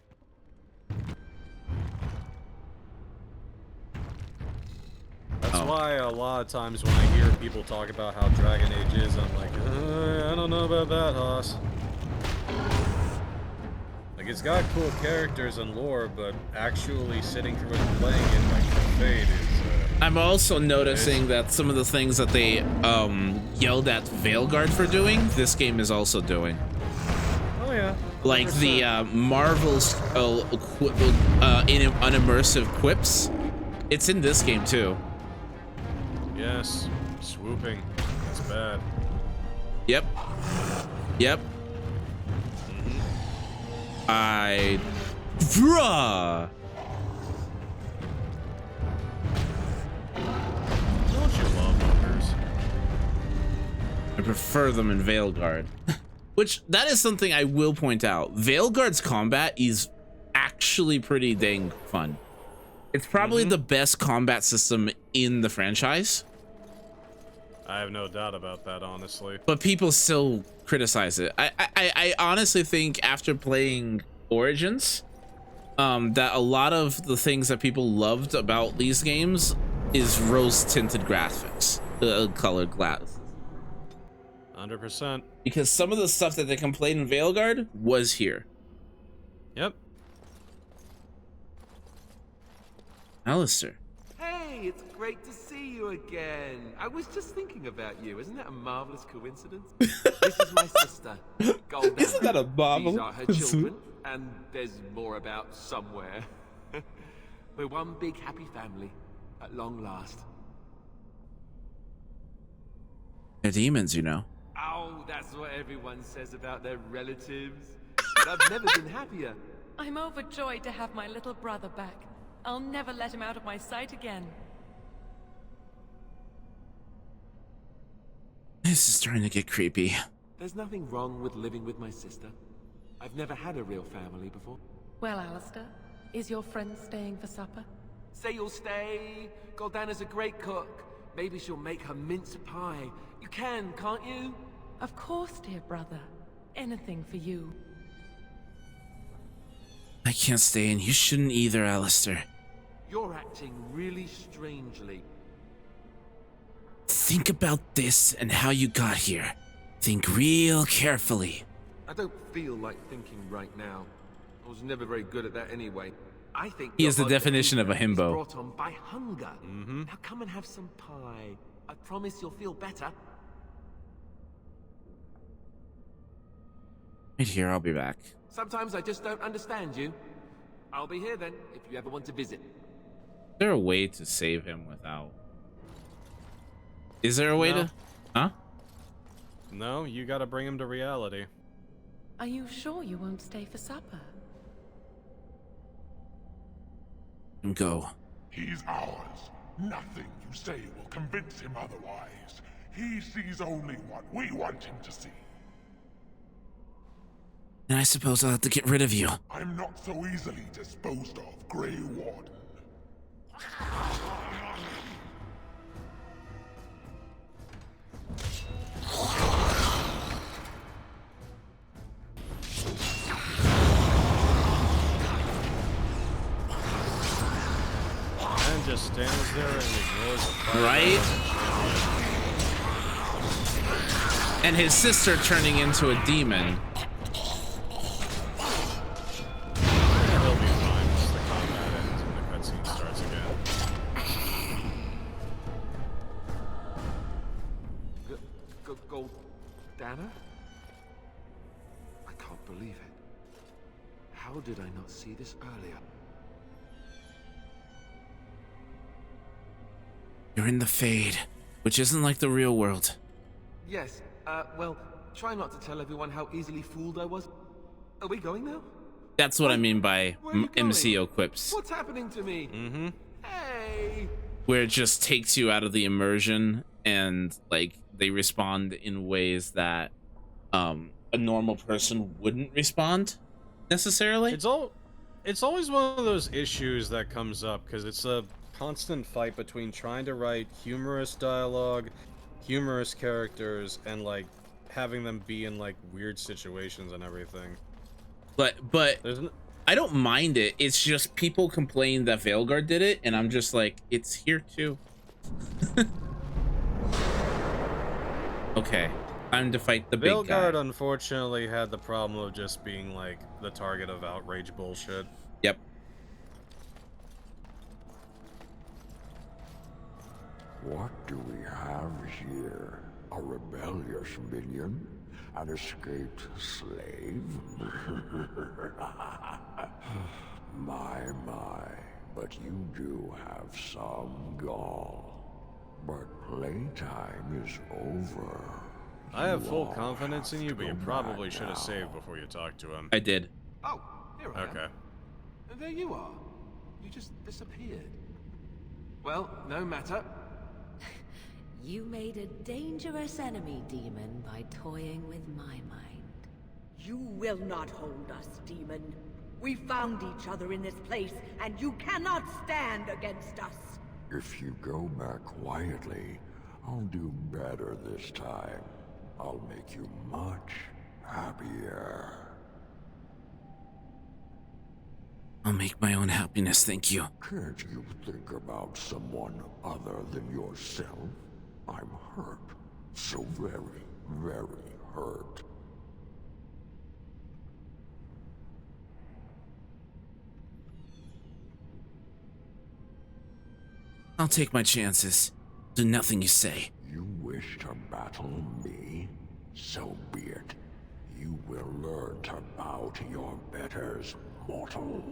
That's why a lot of times when I hear people talk about how Dragon Age is, I'm like, I don't know about that, Hoss. Like, it's got cool characters and lore, but actually sitting through it and playing it like Fade is... I'm also noticing that some of the things that they yelled at Veilguard for doing, this game is also doing. Oh yeah. Like the Marvel's unimmersive quips. It's in this game too. Yes, swooping. It's bad. Yep. Yep. Bruh. Don't you love hookers? I prefer them in Veilguard. Which, that is something I will point out. Veilguard's combat is actually pretty dang fun. It's probably the best combat system in the franchise. I have no doubt about that, honestly. But people still criticize it. I honestly think after playing Origins, that a lot of the things that people loved about these games is rose-tinted graphics, colored glasses. 100%. Because some of the stuff that they complained in Veilguard was here. Yep. Alistair. Hey, it's great to see you again. I was just thinking about you. Isn't that a marvelous coincidence? This is my sister, Golden. Isn't that a marvel? These are her children, and there's more about somewhere. We're one big happy family, at long last. They're demons, you know. Oh, that's what everyone says about their relatives. But I've never been happier. I'm overjoyed to have my little brother back. I'll never let him out of my sight again. This is starting to get creepy. There's nothing wrong with living with my sister. I've never had a real family before. Well, Alistair, is your friend staying for supper? Say you'll stay. Goldana's a great cook. Maybe she'll make her mince pie. You can, can't you? Of course, dear brother. Anything for you. I can't stay, and you shouldn't either, Alistair. You're acting really strangely. Think about this and how you got here. Think real carefully. I don't feel like thinking right now. I was never very good at that anyway. I think He is the your definition of a behavior is himbo. brought on by hunger. Now come and have some pie. I promise you'll feel better. Right here, I'll be back. Sometimes I just don't understand you. I'll be here then, if you ever want to visit. Is there a way to save him without... Is there a way No. to... Huh? No, you gotta bring him to reality. Are you sure you won't stay for supper? Go. He's ours. Nothing you say will convince him otherwise. He sees only what we want him to see. And I suppose I'll have to get rid of you. I'm not so easily disposed of, Grey Warden. And just stands there and ignores the fire. Right? And his sister turning into a demon. Yeah, he'll be fine once the combat ends and the cutscene starts again. Goldana? I can't believe it. How did I not see this earlier? You're in the Fade. Which isn't like the real world. Yes, well, try not to tell everyone how easily fooled I was. Are we going now? That's what I mean by Where are you going? MCO quips. What's happening to me? Mm-hmm. Hey! Where it just takes you out of the immersion and like they respond in ways that a normal person wouldn't respond necessarily. It's always one of those issues that comes up because it's a constant fight between trying to write humorous dialogue, humorous characters, and like having them be in like weird situations and everything. But I don't mind it. It's just people complain that Veilguard did it, and I'm just like, it's here too. Okay, time to fight the big guy. Veilguard unfortunately had the problem of just being like the target of outrage bullshit. Yep. What do we have here? A rebellious minion? An escaped slave? My, but you do have some gall. But playtime is over. I have full confidence in you, but you probably should have saved before you talked to him. I did. Oh, here I am. Okay. And there you are. You just disappeared. Well, no matter. You made a dangerous enemy, demon, by toying with my mind. You will not hold us, demon. We found each other in this place, and you cannot stand against us. If you go back quietly, I'll do better this time. I'll make you much happier. I'll make my own happiness, thank you. Can't you think about someone other than yourself? I'm hurt. So very, very hurt. I'll take my chances. Do nothing you say. You wish to battle me? So be it. You will learn to bow to your betters, mortal.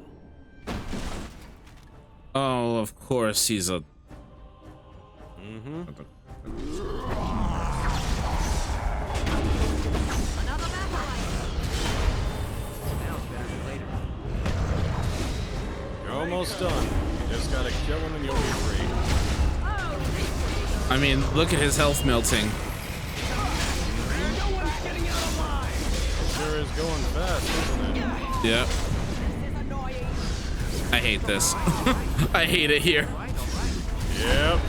Oh, of course he's a... Mm-hmm. You're almost done. You just gotta kill him and you'll be free. I mean, look at his health melting. Sure is going fast, isn't it? Yep. I hate this. I hate it here. Yep.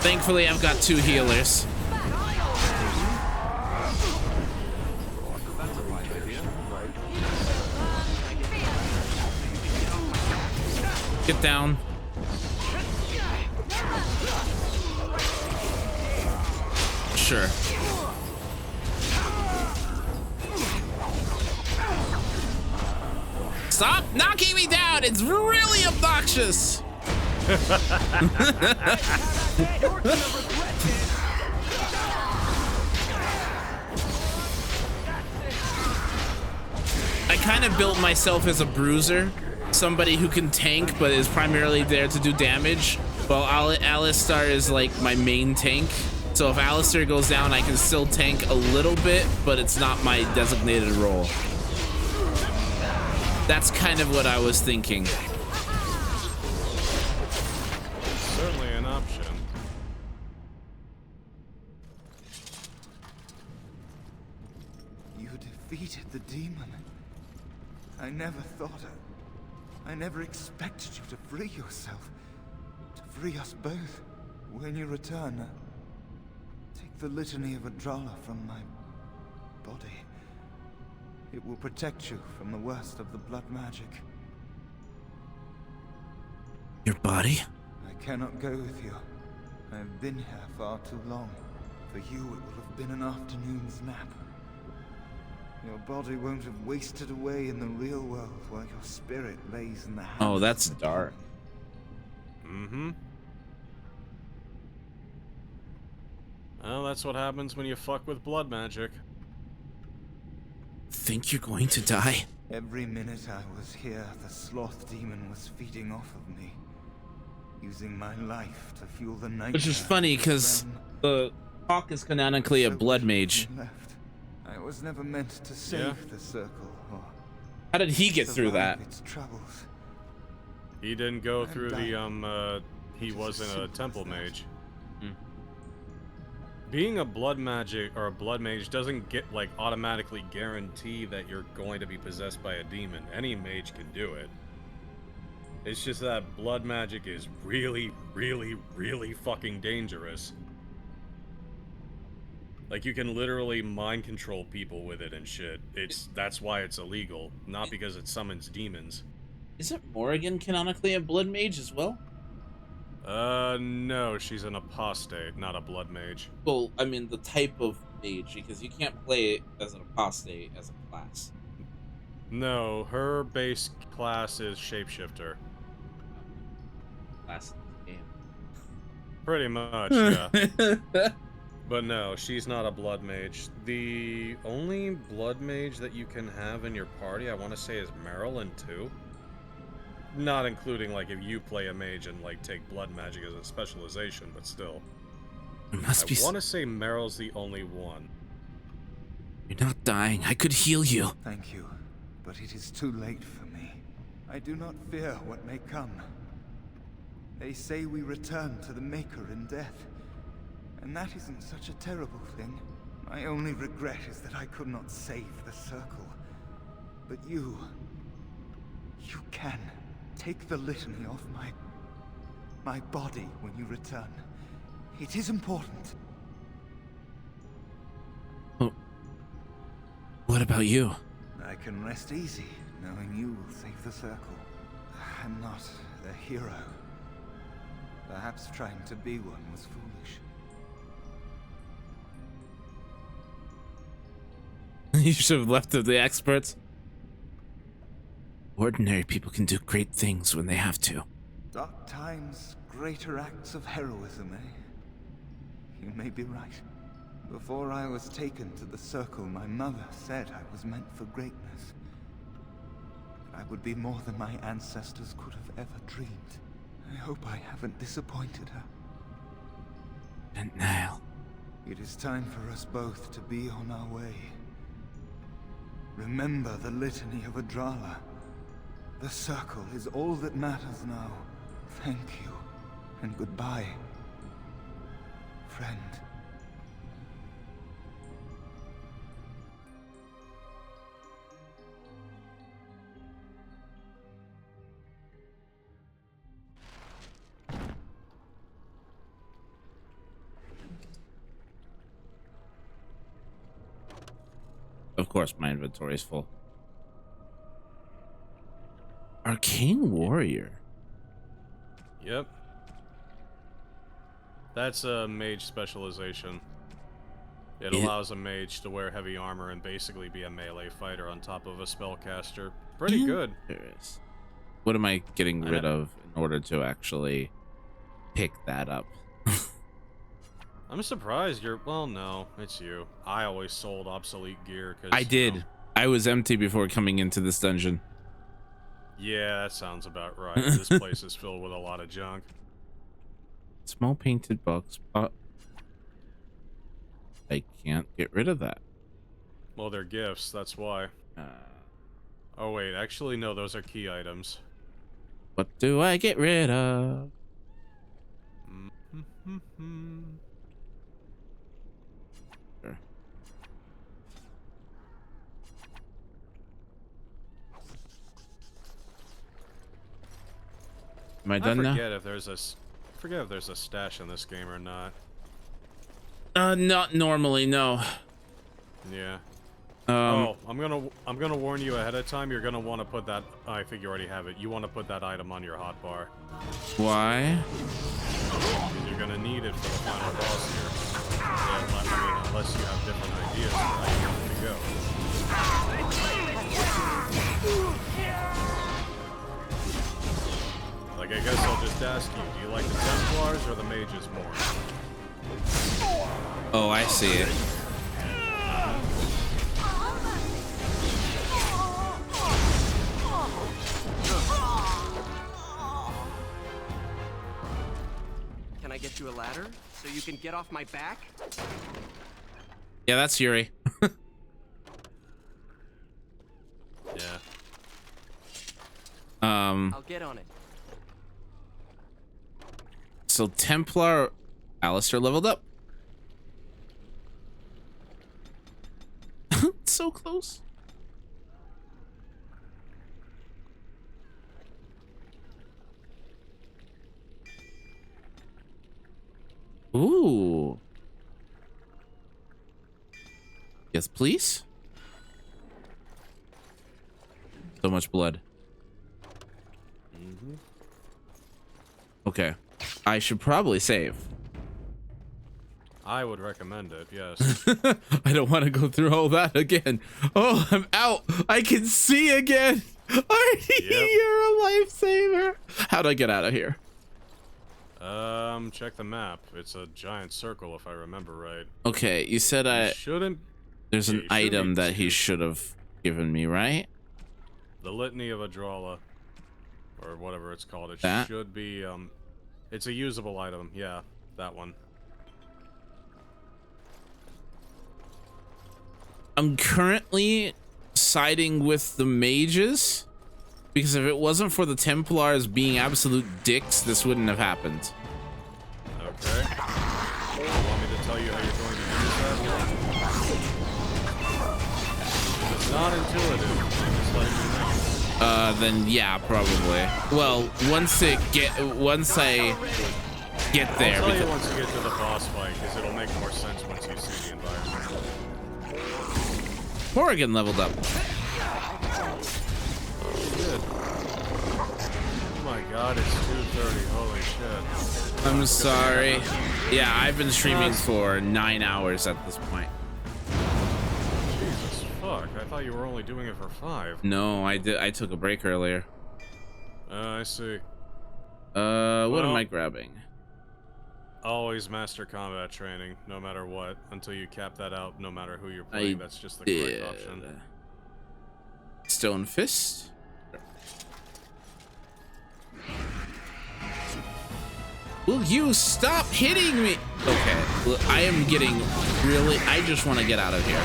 Thankfully, I've got 2 healers. Get down. Sure. Stop knocking me down! It's really obnoxious! I kind of built myself as a bruiser. Somebody who can tank but is primarily there to do damage. Well, Alistar is like my main tank. So if Alistair goes down, I can still tank a little bit, but it's not my designated role. That's kind of what I was thinking. Certainly an option. You defeated the demon. I never thought I never expected you to free yourself. To free us both. When you return, take the litany of Adrala from my body. It will protect you from the worst of the blood magic. Your body? I cannot go with you. I have been here far too long. For you, it will have been an afternoon's nap. Your body won't have wasted away in the real world while your spirit lays in the hands. Oh, that's dark. Mm-hmm. Well, that's what happens when you fuck with blood magic. Think you're going to die? Every minute I was here, the sloth demon was feeding off of me. using my life to fuel the night. Which is funny because the Hawk is canonically a blood mage. I was never meant to save the circle or how did he get through that? Its troubles. He didn't go through the he wasn't a temple mage. Being a blood magic or a blood mage doesn't get like automatically guarantee that you're going to be possessed by a demon. Any mage can do it. It's just that blood magic is really, really, really fucking dangerous. Like, you can literally mind control people with it and shit. That's why it's illegal, not because it summons demons. Isn't Morrigan canonically a blood mage as well? No, she's an apostate, not a blood mage. Well, I mean the type of mage, because you can't play it as an apostate as a class. No, her base class is shapeshifter. Class game. Pretty much, yeah. But no, she's not a blood mage. The only blood mage that you can have in your party, I want to say, is Marilyn too. Not including, like, if you play a mage and, like, take blood magic as a specialization, but still. It must be. I want to say Meryl's the only one. You're not dying. I could heal you. Thank you, but it is too late for me. I do not fear what may come. They say we return to the Maker in death, and that isn't such a terrible thing. My only regret is that I could not save the Circle. But you can. Take the litany off my body when you return. It is important. Oh. What about you? I can rest easy, knowing you will save the Circle. I'm not a hero. Perhaps trying to be one was foolish. You should have left to the experts. Ordinary people can do great things when they have to. Dark times, greater acts of heroism, eh? You may be right. Before I was taken to the Circle, my mother said I was meant for greatness. That I would be more than my ancestors could have ever dreamed. I hope I haven't disappointed her. And now, it is time for us both to be on our way. Remember the litany of Adrala. The Circle is all that matters now. Thank you, and goodbye, friend. of course, my inventory is full. Arcane Warrior. Yep. That's a mage specialization. It allows a mage to wear heavy armor and basically be a melee fighter on top of a spellcaster. Pretty good. What am I getting rid of in order to actually pick that up? I'm surprised you're... Well, no, it's you. I always sold obsolete gear. Cause, I did. You know, I was empty before coming into this dungeon. Yeah, that sounds about right. This place is filled with a lot of junk. Small painted box. I can't get rid of that. Well, they're gifts, that's why. Oh, wait, actually, no, those are key items. What do I get rid of? Sure. Am I done now? I forget if there's a stash in this game or not. Not normally, no. Yeah. I'm gonna warn you ahead of time. You're gonna want to put that. I think you already have it. You want to put that item on your hotbar. Why? Because you're gonna need it for the final boss here. Yeah, I mean, unless you have different ideas of how you want it to go. Like, I guess I'll just ask you, do you like the Templars or the Mages more? Oh, I see it. you a ladder so you can get off my back? Yeah, that's Yuri. Yeah. I'll get on it. So Templar Alistair leveled up. So close. Ooh. Yes, please. So much blood. Okay. I should probably save. I would recommend it, yes. I don't want to go through all that again. Oh, I'm out. I can see again. Artie, you're a lifesaver. How'd I get out of here? Check the map. It's a giant circle, if I remember right. Okay, you said shouldn't. There's Yeah, an you item shouldn't. that he should have given me, right? The Litany of Adrala, or whatever it's called. It That? should be, it's a usable item. Yeah, that one. I'm currently siding with the mages, because if it wasn't for the Templars being absolute dicks, this wouldn't have happened. Okay. You want me to tell you how you're going to use that? If it's not intuitive, just let me know. Then yeah, probably. Well, once I get there. I'll tell you once you get to the boss fight, because it'll make more sense once you see the environment. Morrigan leveled up. Good. Oh my god, it's 2:30. Holy shit. I'm sorry. Yeah, I've been streaming for 9 hours at this point. Jesus fuck, I thought you were only doing it for 5. No, I took a break earlier. I see. What am I grabbing? Always master combat training, no matter what, until you cap that out, no matter who you're playing. That's just the correct option. Stone Fist. Will you stop hitting me? Okay, look, I am getting really. I just want to get out of here.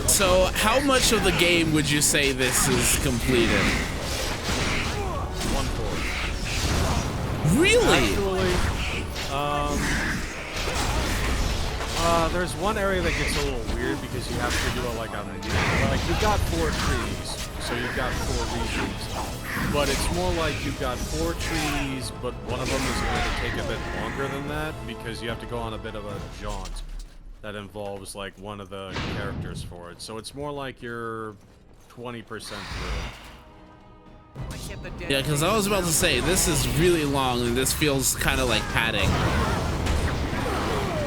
So, how much of the game would you say this is completed? 1/4. Really? Actually, there's one area that gets a little weird because you have to do it like you've got 4 trees, so you've got 4 regions, but it's more like you've got 4 trees, but one of them is going to take a bit longer than that because you have to go on a bit of a jaunt that involves like one of the characters for it. So it's more like you're 20% through. Yeah, because I was about to say, this is really long and this feels kind of like padding.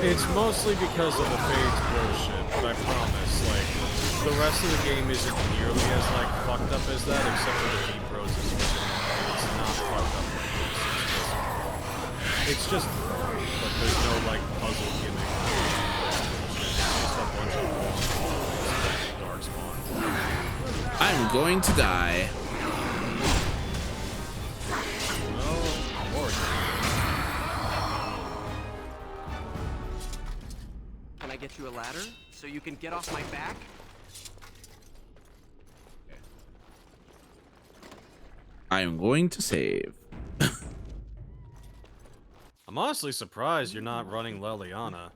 It's mostly because of the Fade's bullshit, but I promise, like, the rest of the game isn't nearly as, like, fucked up as that, except for the deep roses. It's not fucked up like this. It's just, but there's no, like, puzzle gimmick. It's just a bunch of dark spawn. I'm going to die. Can I get you a ladder so you can get off my back? I am going to save. I'm honestly surprised you're not running Leliana.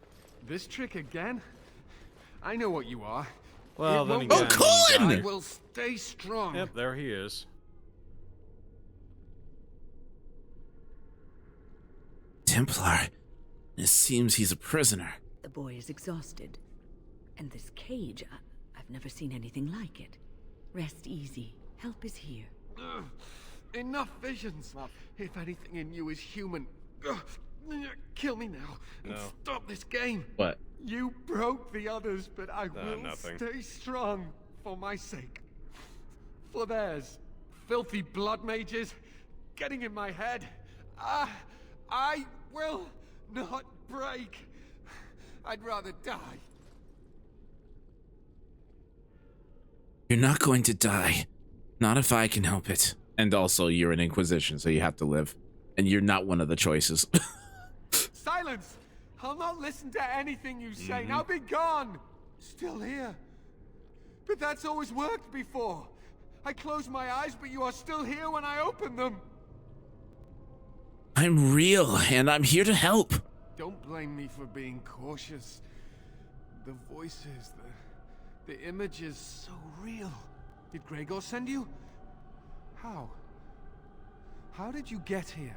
This trick again? I know what you are. Well, It then won't- again, Colin! I will stay strong. Yep, there he is. Templar. It seems he's a prisoner. The boy is exhausted. And this cage, I've never seen anything like it. Rest easy. Help is here. Ugh, enough visions. If anything in you is human, kill me now. And No. stop this game. What? You broke the others, but I will nothing. stay strong for my sake. For theirs. Filthy blood mages getting in my head. I will not break. I'd rather die. You're not going to die. Not if I can help it. And also, you're an Inquisition, so you have to live. And you're not one of the choices. Silence! I'll not listen to anything you say. Now be gone! Still here. But that's always worked before. I close my eyes, but you are still here when I open them. I'm real, and I'm here to help. Don't blame me for being cautious. The voices, the images, so real. Did Gregor send you? How? How did you get here?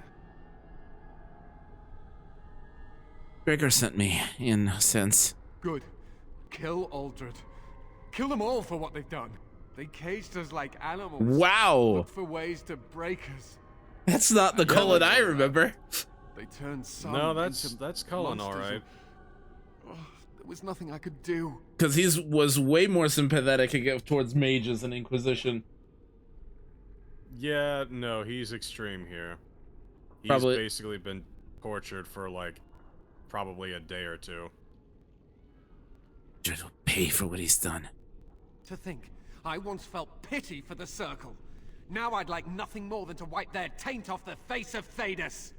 Gregor sent me, in a sense. Good. Kill Aldred. Kill them all for what they've done. They caged us like animals. Wow. Look for ways to break us. That's not the Cullen I remember. They turned some No, that's Cullen, all monsters right. There was nothing I could do. Because he was way more sympathetic towards mages and Inquisition. Yeah, no, he's extreme here. He's Probably. basically been tortured for, like, probably a day or two. Just pay for what he's done. To think, I once felt pity for the Circle. Now I'd like nothing more than to wipe their taint off the face of Thedas.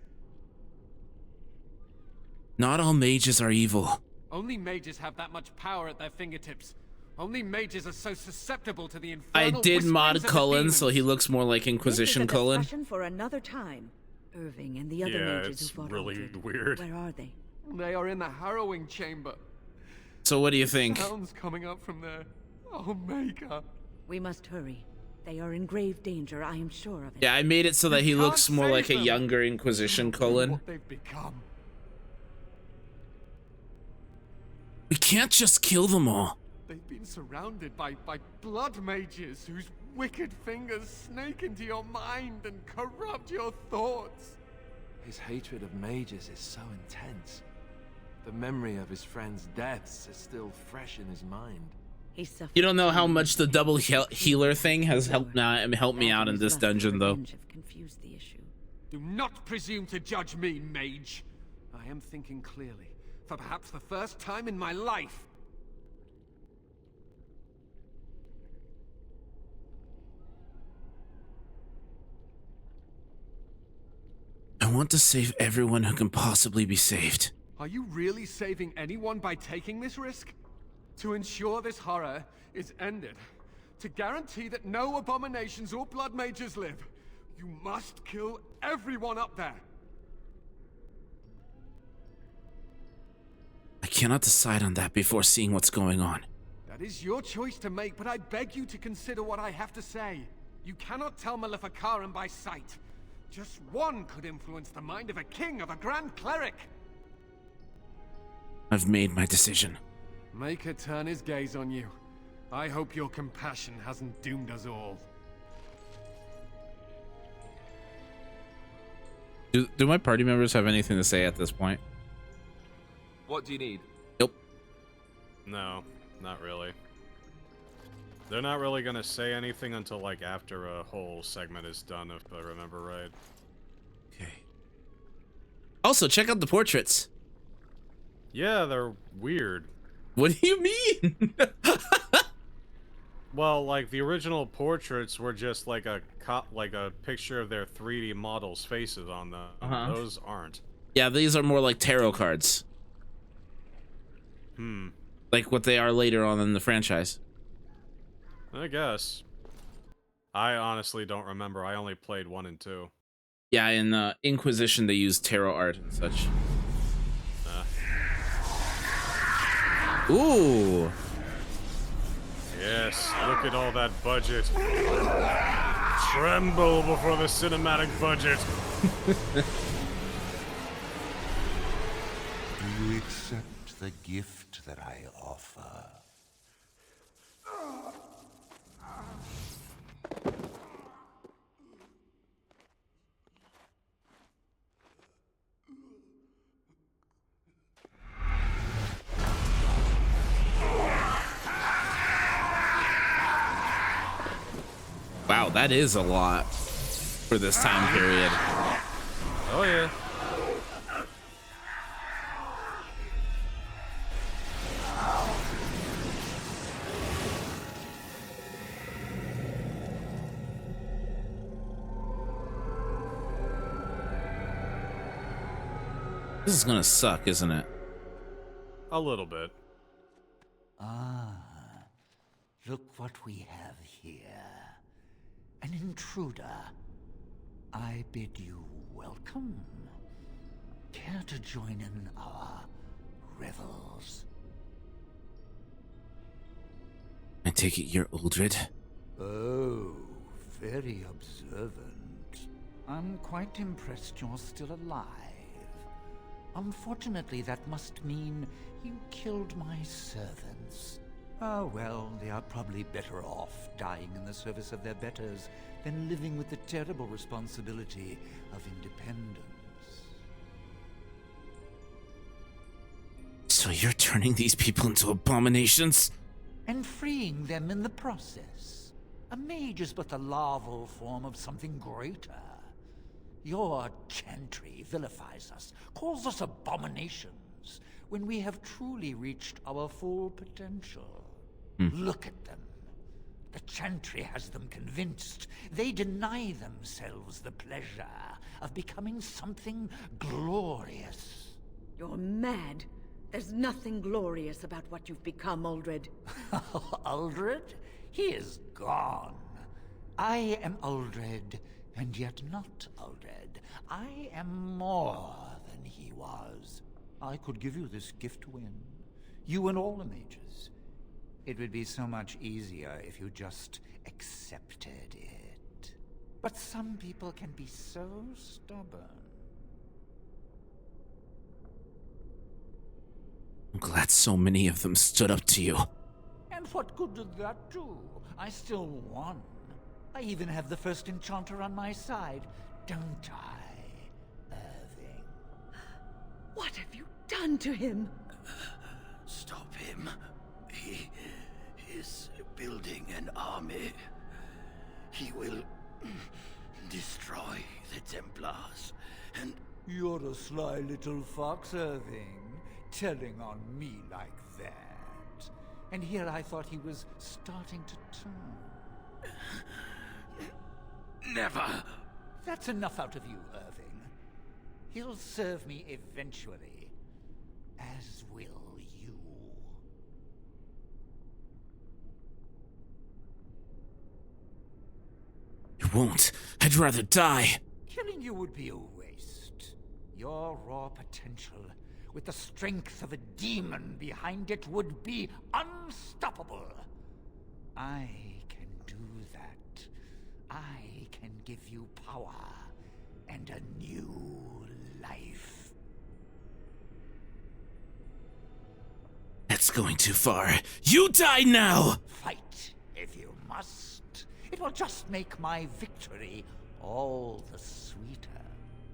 Not all mages are evil. Only mages have that much power at their fingertips. Only mages are so susceptible to the I infernal did whisperings mod of the Cullen, demons. so he looks more like Inquisition This is a Cullen. discussion for another time. Irving and the other Yeah, mages it's who fought really Aldred. weird. Where are they? They are in the harrowing chamber. So what do you think? Sounds coming up from there. Oh, Maker. We must hurry. They are in grave danger, I am sure of it. Yeah, I made it so that he You can't looks more save like a them. younger Inquisition Cullen. What they've become. We can't just kill them all. They've been surrounded by blood mages whose wicked fingers snake into your mind and corrupt your thoughts. His hatred of mages is so intense. The memory of his friends' deaths is still fresh in his mind. He suffered. You don't know how much the double healer thing has helped me out in this dungeon, though. Have confused the issue. Do not presume to judge me, mage. I am thinking clearly, for perhaps the first time in my life. I want to save everyone who can possibly be saved. Are you really saving anyone by taking this risk? To ensure this horror is ended, to guarantee that no abominations or blood mages live, you must kill everyone up there. I cannot decide on that before seeing what's going on. That is your choice to make, but I beg you to consider what I have to say. You cannot tell Maleficarum by sight. Just one could influence the mind of a king, of a grand cleric. I've made my decision. Make her turn his gaze on you. I hope your compassion hasn't doomed us all. Do my party members have anything to say at this point? What do you need? Nope. No, not really. They're not really gonna say anything until, like, after a whole segment is done, if I remember right. Okay. Also, check out the portraits. Yeah, they're weird. What do you mean? Well, like, the original portraits were just like a picture of their 3D models' faces on them. Those aren't. Yeah, these are more like tarot cards. Like what they are later on in the franchise. I guess. I honestly don't remember. I only played 1 and 2. Yeah, in Inquisition they use tarot art and such. Ooh. Yes, look at all that budget. Tremble before the cinematic budget. Do you accept the gift that I offer? Wow, that is a lot for this time period. Oh yeah. This is gonna suck, isn't it? A little bit. Ah, look what we have here. An intruder. I bid you welcome. Care to join in our revels? I take it you're Uldred? Oh, very observant. I'm quite impressed you're still alive. Unfortunately, that must mean you killed my servants. Oh, well, they are probably better off dying in the service of their betters than living with the terrible responsibility of independence. So you're turning these people into abominations? And freeing them in the process. A mage is but the larval form of something greater. Your chantry vilifies us, calls us abominations, when we have truly reached our full potential. Look at them. The chantry has them convinced. They deny themselves the pleasure of becoming something glorious. You're mad. There's nothing glorious about what you've become, Uldred. Uldred? He is gone. I am Uldred, and yet not Uldred. I am more than he was. I could give you this gift to win. You and all the mages. It would be so much easier if you just accepted it. But some people can be so stubborn. I'm glad so many of them stood up to you. And what good did that do? I still won. I even have the first enchanter on my side, don't I, Irving? What have you done to him? Stop him. He is building an army. He will destroy the Templars, and... You're a sly little fox, Irving, telling on me like that. And here I thought he was starting to turn. Never! That's enough out of you, Irving. He'll serve me eventually, as will you. You won't. I'd rather die. Killing you would be a waste. Your raw potential, with the strength of a demon behind it, would be unstoppable. I can do that. I can give you power and a new life. That's going too far. You die now! Fight if you must. It will just make my victory all the sweeter.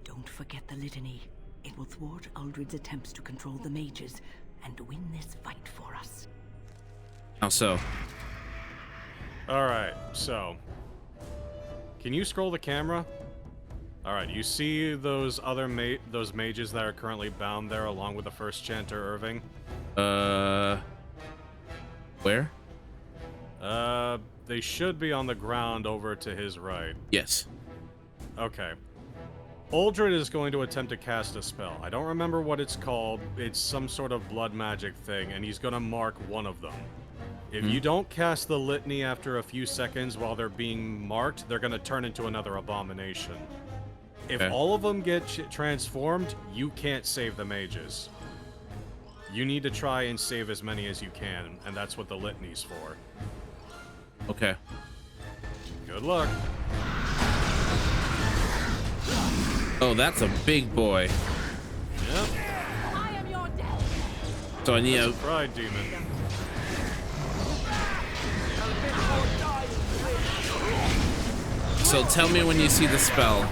Don't forget the litany. It will thwart Uldred's attempts to control the mages and win this fight for us. How so? Alright, so... Can you scroll the camera? Alright, you see those other those mages that are currently bound there along with the first chanter, Irving? Where? They should be on the ground over to his right. Yes. Okay. Uldred is going to attempt to cast a spell. I don't remember what it's called. It's some sort of blood magic thing, and he's gonna mark one of them. If you don't cast the litany after a few seconds while they're being marked, they're gonna turn into another abomination. If all of them get transformed, you can't save the mages. You need to try and save as many as you can, and that's what the litany's for. Okay. Good luck. Oh, that's a big boy. Yep. I am your death. So I need a pride demon. So tell me when you see the spell.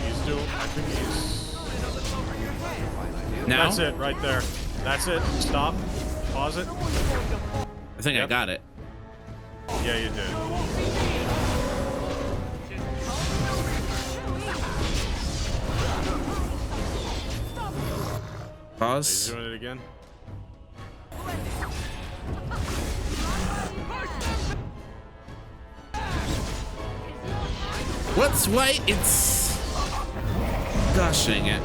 He's doing. I think he's. Now? That's it, right there. That's it. Stop. Pause it. I think I got it. Yeah, you did. Pause. He's doing it again. What's white? It's Gosh dang it.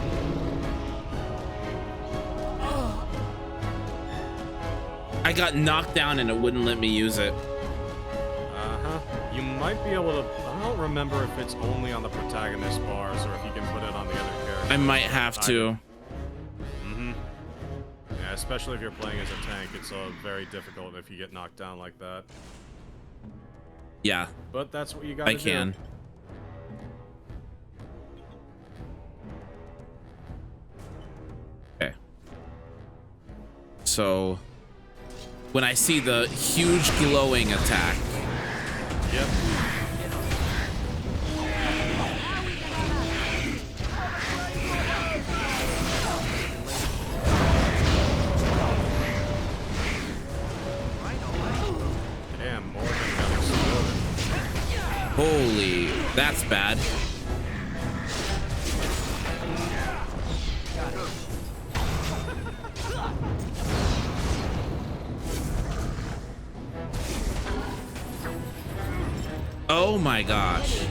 I got knocked down and it wouldn't let me use it. Uh-huh. You might be able to... I don't remember if it's only on the protagonist bars or if you can put it on the other characters. I might have to. Mm-hmm. Yeah, especially if you're playing as a tank, it's very difficult if you get knocked down like that. Yeah. But that's what you gotta do. I can. Okay. So... when I see the huge glowing attack. Yep. Damn, Morgan got exploded. Holy, that's bad. Oh my gosh.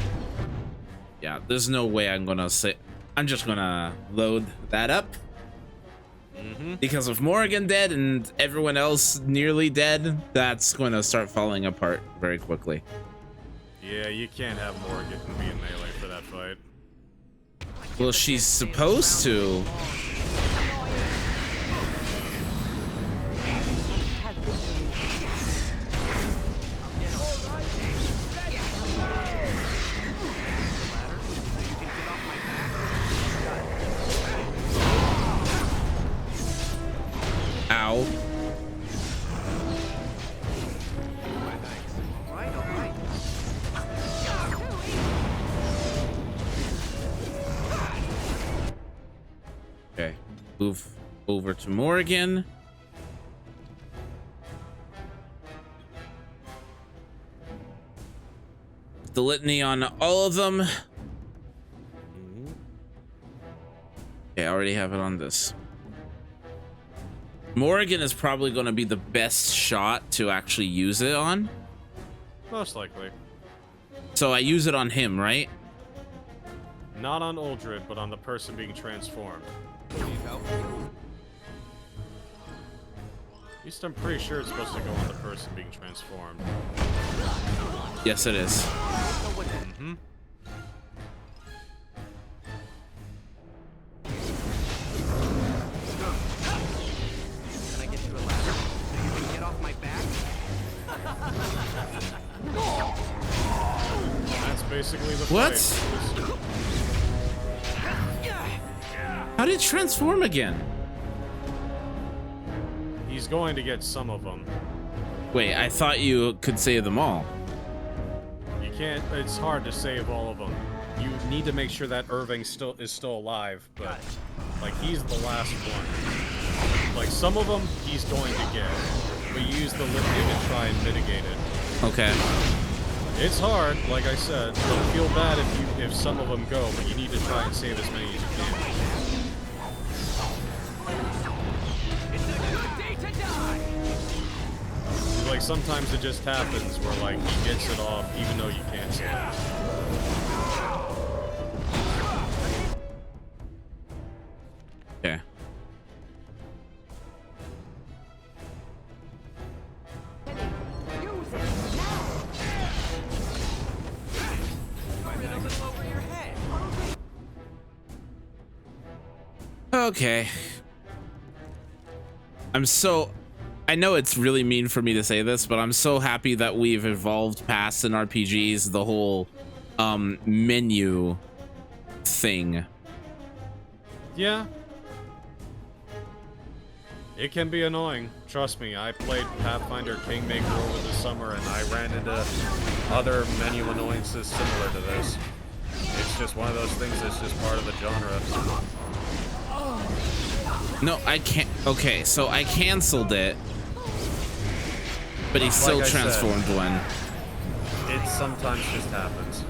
Yeah, there's no way I'm gonna say. I'm just gonna load that up. Because of Morgan dead and everyone else nearly dead, that's gonna start falling apart very quickly. Yeah, you can't have Morgan be in melee for that fight. Well, she's supposed to. Ow. Okay, move over to Morgan. The litany on all of them. Okay, I already have it on this. Morgan is probably going to be the best shot to actually use it on. Most likely. So I use it on him, right? Not on Uldred, but on the person being transformed. At least I'm pretty sure it's supposed to go on the person being transformed. Yes, it is. Mm-hmm. Can I get you a ladder so you can get off my back? That's basically the What? fight. How did it transform again? He's going to get some of them. Wait, I thought you could save them all. You can't. It's hard to save all of them. You need to make sure that Irving is still alive, but like he's the last one. Like some of them he's going to get, but you use the litany to try and mitigate it. Okay. It's hard, like I said. Don't feel bad if some of them go, but you need to try and save as many as you can. Like sometimes it just happens where like he gets it off even though you can't see it. Okay. Okay. I know it's really mean for me to say this, but I'm so happy that we've evolved past in RPGs the whole menu thing. Yeah. It can be annoying. Trust me, I played Pathfinder Kingmaker over the summer and I ran into other menu annoyances similar to this. It's just one of those things that's just part of the genre. No, I can't. Okay, so I canceled it. But he still Like I transformed said, one. It sometimes just happens.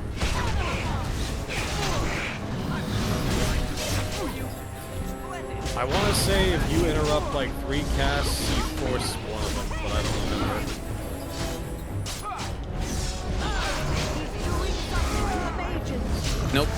I want to say if you interrupt like 3 casts, you force one of them, but I don't remember. Nope.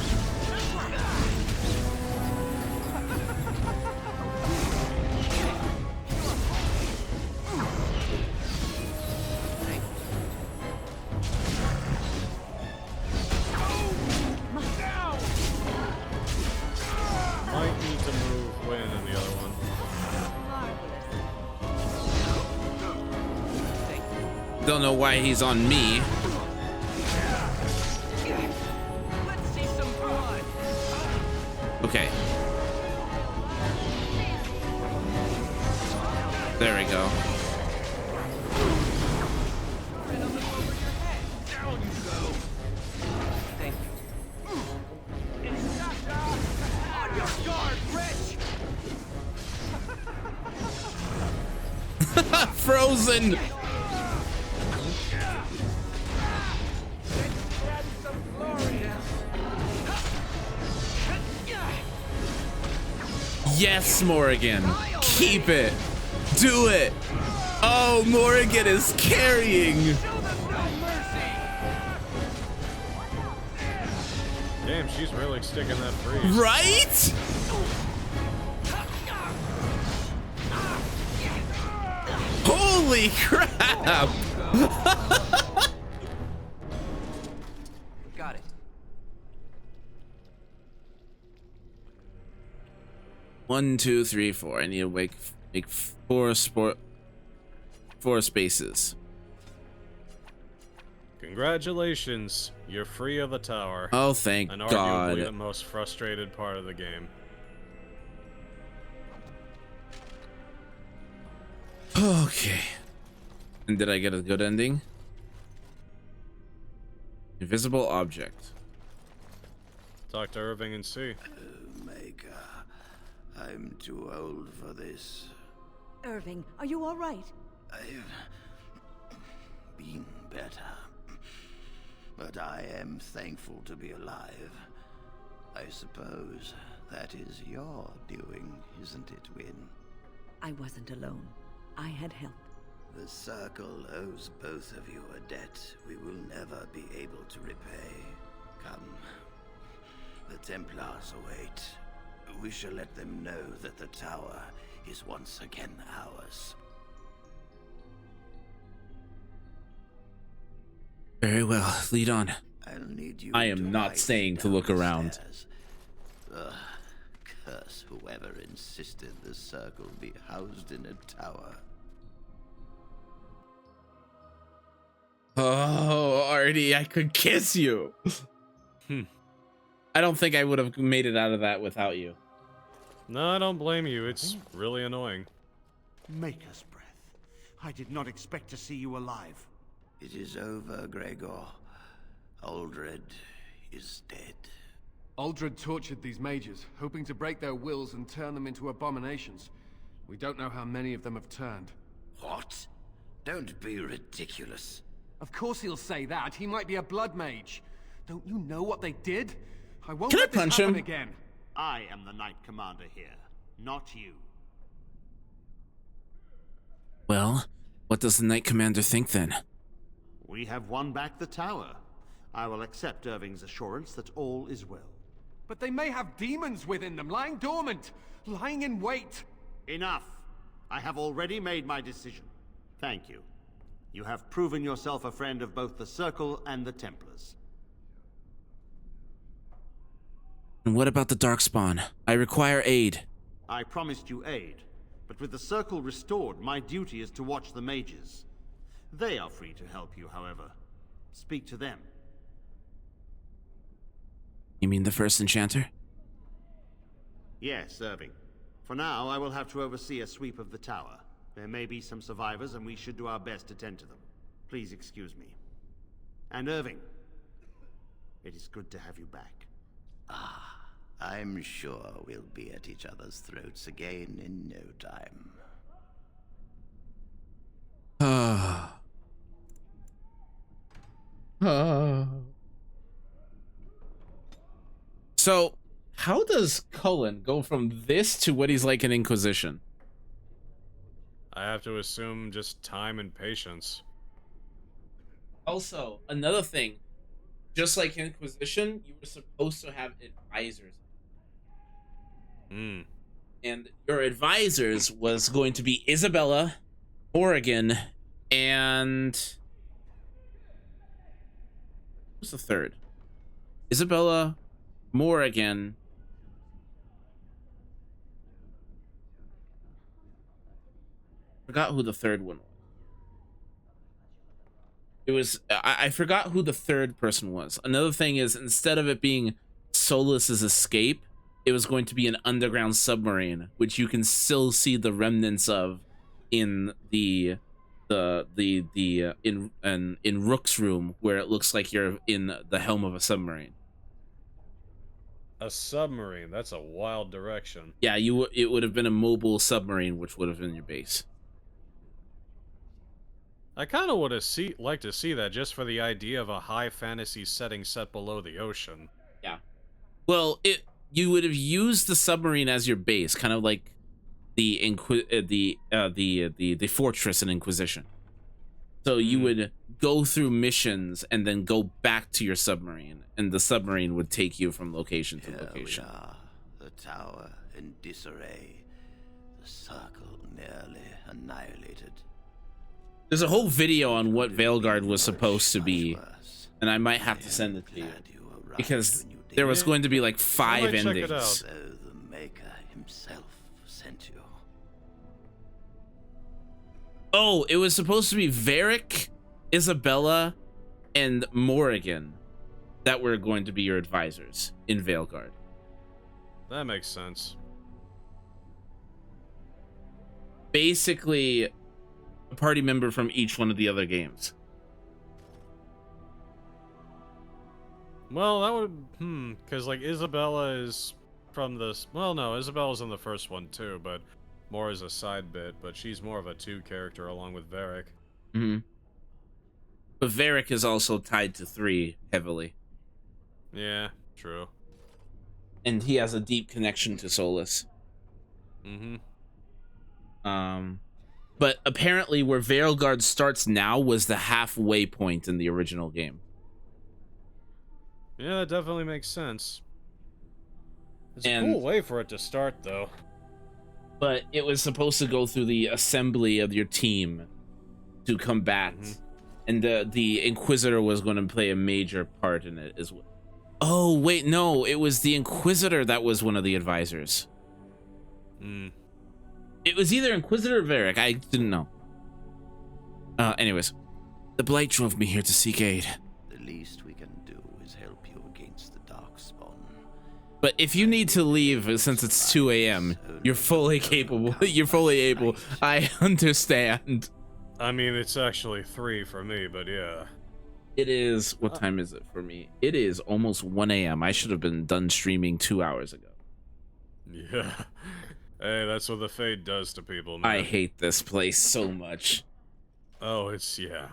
Don't know why he's on me. Let's see some blood. Okay. There we go. Right up and over your head. Down you go. Thank you. On your guard, Rich! Frozen. Yes, Morrigan. Keep it. Do it. Oh, Morrigan is carrying. Damn, she's really sticking that freeze. Right? Holy crap. Got it. 1, 2, 3, 4. I need to make four spaces. Congratulations, you're free of the tower. Oh, thank and arguably God. the most frustrated part of the game. Okay. And did I get a good ending? Invisible object. Talk to Irving and see. Maker, I'm too old for this. Irving, are you all right? I've been better. But I am thankful to be alive. I suppose that is your doing, isn't it, Win? I wasn't alone. I had help. The Circle owes both of you a debt we will never be able to repay. Come. The Templars await. We shall let them know that the tower is once again ours. Very well. Lead on. I'll need you I am to not hide staying to down look the around. stairs. Ugh, curse whoever insisted the Circle be housed in a tower. Oh, Artie, I could kiss you. I don't think I would have made it out of that without you. No, I don't blame you. It's really annoying. Maker's breath. I did not expect to see you alive. It is over, Gregor. Aldred is dead. Aldred tortured these mages, hoping to break their wills and turn them into abominations. We don't know how many of them have turned. What? Don't be ridiculous. Of course he'll say that. He might be a blood mage. Don't you know what they did? I won't Can I let this punch happen him? again. I am the Knight Commander here, not you. Well, what does the Knight Commander think then? We have won back the tower. I will accept Irving's assurance that all is well. But they may have demons within them, lying dormant, lying in wait. Enough. I have already made my decision. Thank you. You have proven yourself a friend of both the Circle and the Templars. And what about the Darkspawn? I require aid. I promised you aid, but with the Circle restored, my duty is to watch the mages. They are free to help you, however. Speak to them. You mean the first enchanter? Yes, Irving. For now, I will have to oversee a sweep of the tower. There may be some survivors, and we should do our best to tend to them. Please excuse me. And Irving, it is good to have you back. I'm sure we'll be at each other's throats again in no time. So, how does Cullen go from this to what he's like in Inquisition? I have to assume just time and patience. Also, another thing, just like Inquisition, you were supposed to have advisors. And your advisors was going to be Isabella, Morrigan, and who's the third? Isabella, Morrigan, forgot who the third one was. It was I forgot who the third person was. Another thing is, instead of it being Solus's escape, it was going to be an underground submarine, which you can still see the remnants of in in Rook's room, where it looks like you're in the helm of a submarine. A submarine? That's a wild direction. Yeah, it would have been a mobile submarine, which would have been your base. I kind of would have liked to see that, just for the idea of a high fantasy setting set below the ocean. Yeah. Well, you would have used the submarine as your base, kind of like the fortress in Inquisition. So you would go through missions and then go back to your submarine, and the submarine would take you from location to location. Here we are, the tower in disarray, the circle nearly annihilated. There's a whole video on what Veilguard was supposed to be, and I might have to send it to you, because there was going to be like 5 endings. So the Maker himself sent you. Oh, it was supposed to be Varric, Isabella, and Morrigan that were going to be your advisors in Veilguard. That makes sense. Basically, a party member from each one of the other games. Well, that would, because, like, Isabella is from this... Well, no, Isabella's in the first one, too, but more as a side bit, but she's more of a 2 character along with Varric. Mm-hmm. But Varric is also tied to 3 heavily. Yeah, true. And he has a deep connection to Solus. Mm-hmm. But apparently where Veilguard starts now was the halfway point in the original game. Yeah, that definitely makes sense. It's a cool way for it to start, though. But it was supposed to go through the assembly of your team to combat. And the Inquisitor was going to play a major part in it as well. Oh, wait, no. It was the Inquisitor that was one of the advisors. It was either Inquisitor or Varric. I didn't know. Anyways, the Blight drove me here to seek aid. The least we can do is help you against the Darkspawn. But if you need to leave, since it's 2 a.m., you're fully capable. You're fully able. I understand. I mean, it's actually 3 for me, but yeah. It is. What time is it for me? It is almost 1 a.m. I should have been done streaming 2 hours ago. Yeah. Hey, that's what the Fade does to people, man. I hate this place so much. Oh, it's, yeah.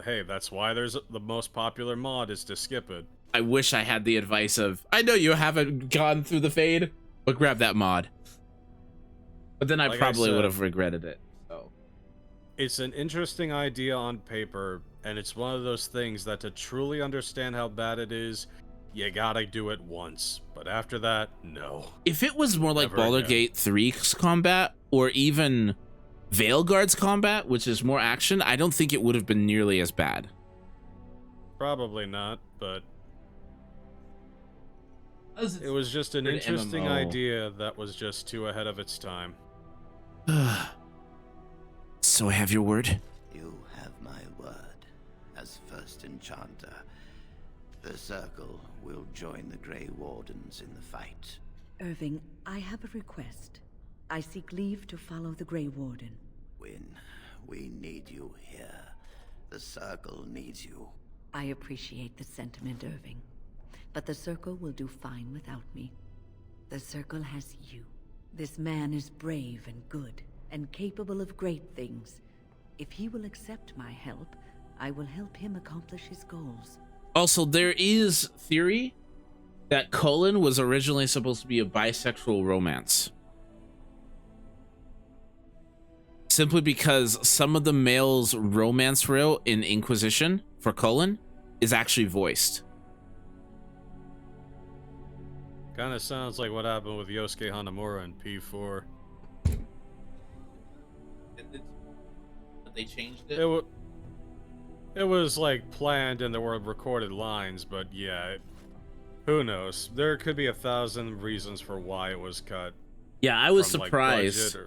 Hey, that's why there's the most popular mod is to skip it. I wish I had the advice of, I know you haven't gone through the Fade, but grab that mod. But then I probably would have regretted it. So it's an interesting idea on paper, and it's one of those things that to truly understand how bad it is, you gotta do it once. But after that, no. If it was more like Baldur's Gate 3's combat, or even Veilguard's combat, which is more action, I don't think it would have been nearly as bad. Probably not, but it was just an interesting idea that was just too ahead of its time. So I have your word? You have my word. As first enchanter, the Circle will join the Grey Wardens in the fight. Irving, I have a request. I seek leave to follow the Grey Warden. When we need you here, the Circle needs you. I appreciate the sentiment, Irving. But the Circle will do fine without me. The Circle has you. This man is brave and good, and capable of great things. If he will accept my help, I will help him accomplish his goals. Also, there is theory that Cullen was originally supposed to be a bisexual romance. Simply because some of the male's romance rail in Inquisition for Cullen is actually voiced. Kind of sounds like what happened with Yosuke Hanamura in P4. They changed it? It was like planned and there were recorded lines, but yeah, who knows? There could be 1,000 reasons for why it was cut. Yeah, I was from, surprised. Like,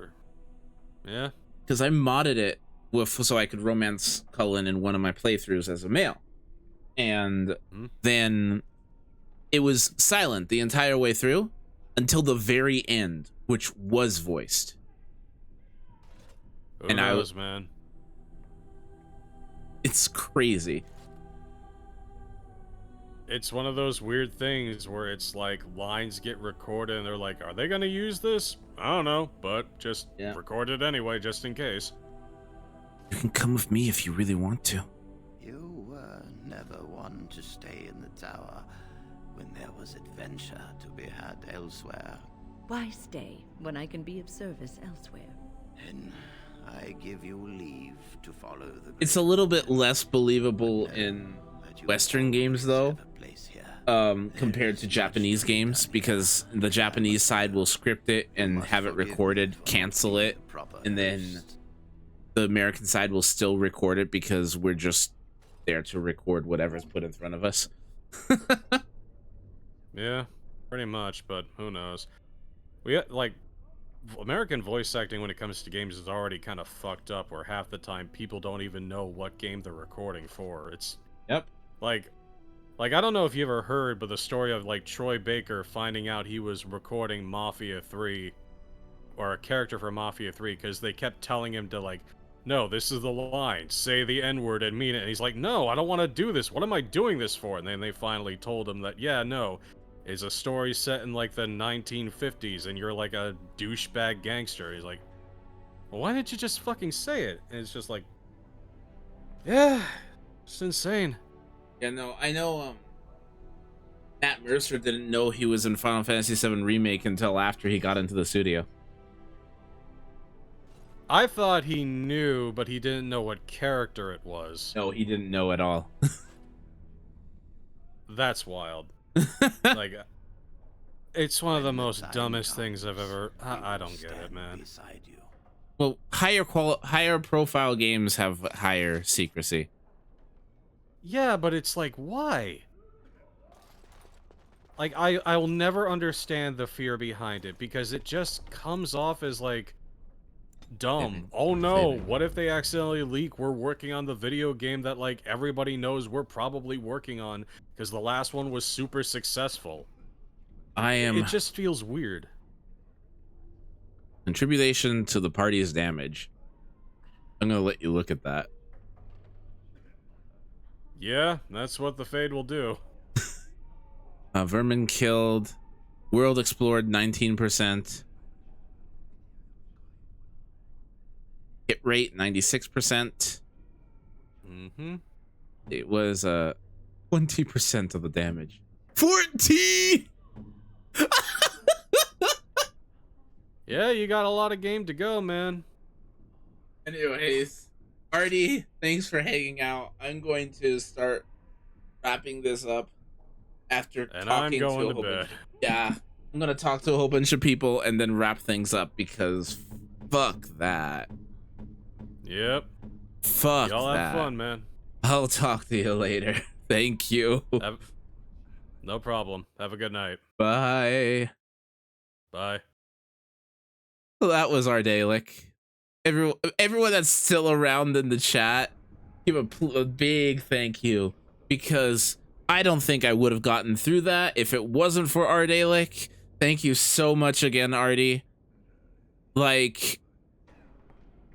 yeah? Because I modded it so I could romance Cullen in one of my playthroughs as a male. And then it was silent the entire way through until the very end, which was voiced. Who knows, man? It's crazy. It's one of those weird things where it's like lines get recorded and they're like, are they gonna use this? I don't know, but just record it anyway, just in case. You can come with me if you really want to. You were never one to stay in the tower when there was adventure to be had elsewhere. Why stay when I can be of service elsewhere? Then I give you leave to follow the... It's a little bit less believable in Western games, though, compared to Japanese games, because the Japanese side will script it and have it recorded, cancel it, and then the American side will still record it because we're just there to record whatever's put in front of us. Yeah, pretty much, but who knows? We like American voice acting when it comes to games is already kind of fucked up, where half the time people don't even know what game they're recording for. It's like I don't know if you ever heard, but the story of like Troy Baker finding out he was recording Mafia 3 or a character for Mafia 3 because they kept telling him to like, no, this is the line, say the N-word and mean it. And he's like, no, I don't want to do this. What am I doing this for? And then they finally told him that, yeah, no, it's a story set in like the 1950s and you're like a douchebag gangster. He's like, well, why didn't you just fucking say it? And it's just like, yeah, it's insane. Yeah, no, I know Matt Mercer didn't know he was in Final Fantasy VII Remake until after he got into the studio. I thought he knew, but he didn't know what character it was. No, he didn't know at all. That's wild. Like, it's one of the most dumbest things I've ever... I don't get it, man. Well, higher profile games have higher secrecy. Yeah, but it's like, why? Like, I will never understand the fear behind it, because it just comes off as, like, dumb. Oh no, what if they accidentally leak we're working on the video game that, like, everybody knows we're probably working on, because the last one was super successful? It just feels weird. Contribution to the party's damage. I'm gonna let you look at that. Yeah, that's what the Fade will do. Vermin killed. World explored 19%. Hit rate 96%. It was 20% of the damage. 14. Yeah, you got a lot of game to go, man. Anyways, Artie, thanks for hanging out. I'm going to start wrapping this up after talking to a whole bunch. Yeah, I'm gonna talk to a whole bunch of people and then wrap things up because fuck that. Yep. Fuck Y'all that. have fun, man. I'll talk to you later. Thank you. No problem. Have a good night. Bye. Bye. Well, that was Ardalic. Everyone that's still around in the chat, give a big thank you, because I don't think I would have gotten through that if it wasn't for Ardalic. Thank you so much again, Artie. Like,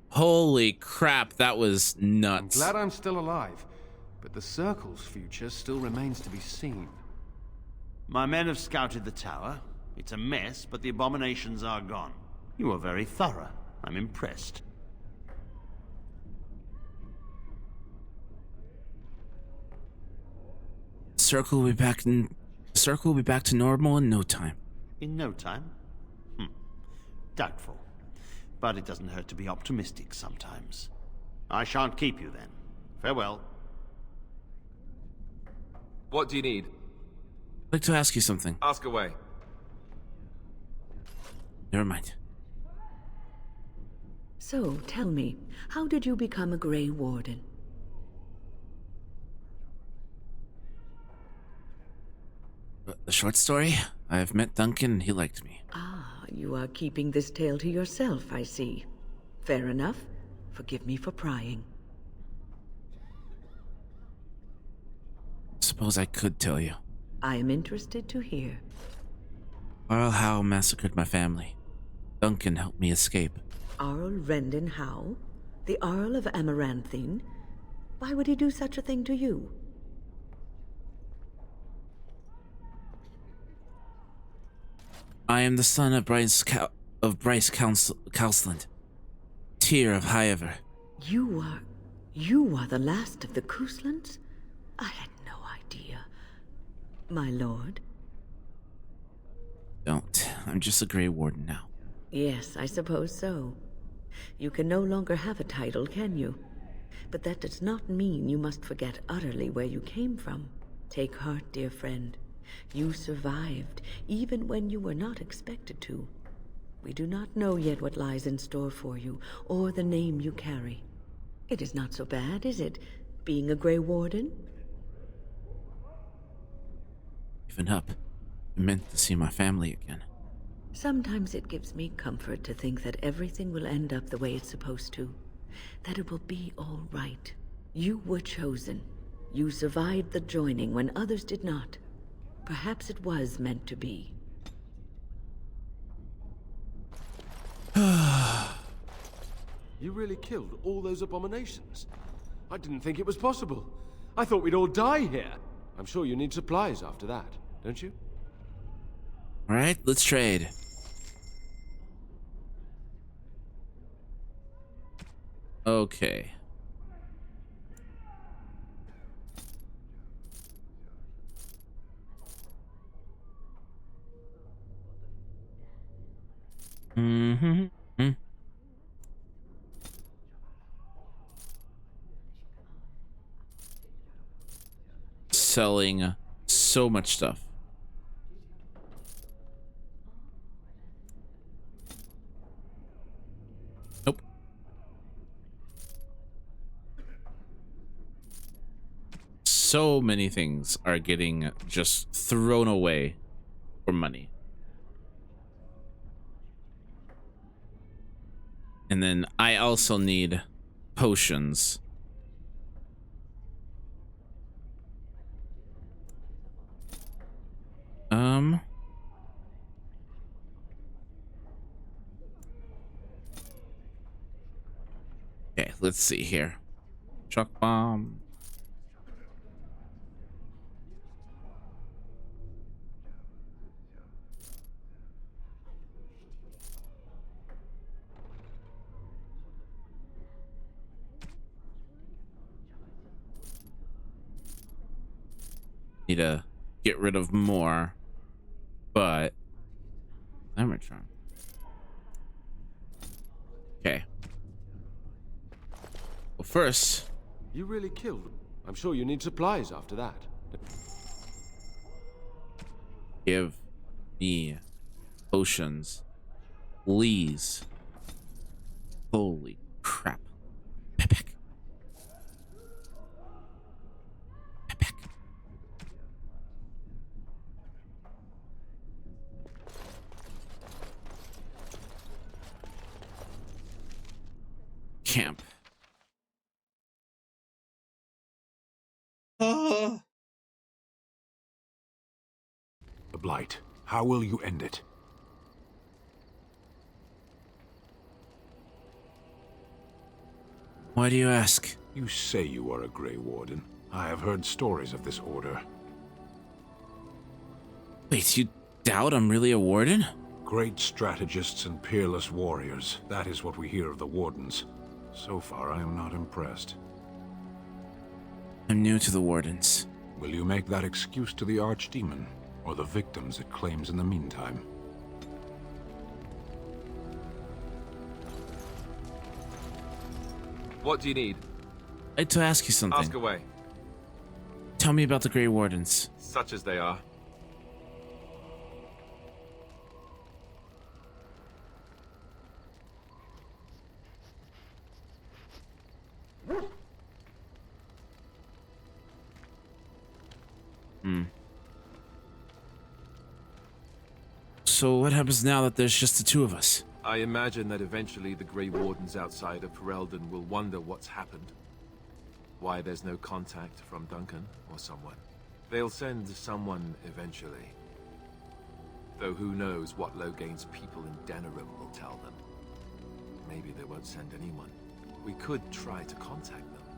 holy crap, that was nuts. I'm glad I'm still alive, but the Circle's future still remains to be seen. My men have scouted the tower. It's a mess, but the abominations are gone. You are very thorough. I'm impressed. Circle will be back to normal in no time. In no time? Doubtful. But it doesn't hurt to be optimistic sometimes. I shan't keep you then. Farewell. What do you need? I'd like to ask you something. Ask away. Never mind. So, tell me, how did you become a Grey Warden? The short story? I've met Duncan and he liked me. Ah, you are keeping this tale to yourself, I see. Fair enough. Forgive me for prying. Suppose I could tell you. I am interested to hear. Arl Howe massacred my family. Duncan helped me escape. Arl Rendon Howe? The Arl of Amaranthine? Why would he do such a thing to you? I am the son of Bryce Cousland, Tear of Highever. You are the last of the Couslands? I had no idea. My lord? Don't. I'm just a Grey Warden now. Yes, I suppose so. You can no longer have a title, can you? But that does not mean you must forget utterly where you came from. Take heart, dear friend. You survived, even when you were not expected to. We do not know yet what lies in store for you, or the name you carry. It is not so bad, is it, being a Grey Warden? Even up. I meant to see my family again. Sometimes it gives me comfort to think that everything will end up the way it's supposed to. That it will be all right. You were chosen. You survived the joining when others did not. Perhaps it was meant to be. You really killed all those abominations? I didn't think it was possible. I thought we'd all die here. I'm sure you need supplies after that, don't you? Alright, let's trade. Okay. Selling so much stuff. Nope. So many things are getting just thrown away for money. And then I also need potions. Okay, let's see here. Truck bomb. Need to get rid of more, but I'm charm. Okay. Well, first, You really killed them. I'm sure you need supplies after that. give me potions, please. Holy crap! Epic. Epic. Camp. The Blight. How will you end it? Why do you ask? You say you are a Grey Warden. I have heard stories of this order. Wait, you doubt I'm really a warden? Great strategists and peerless warriors. That is what we hear of the Wardens. So far, I am not impressed. I'm new to the Wardens. Will you make that excuse to the Archdemon, or the victims it claims in the meantime? What do you need? I'd like to ask you something. Ask away. Tell me about the Grey Wardens. Such as they are. So what happens now that there's just the two of us? I imagine that eventually the Grey Wardens outside of Ferelden will wonder what's happened. Why there's no contact from Duncan or someone. They'll send someone eventually. Though who knows what Logain's people in Denerim will tell them. Maybe they won't send anyone. We could try to contact them.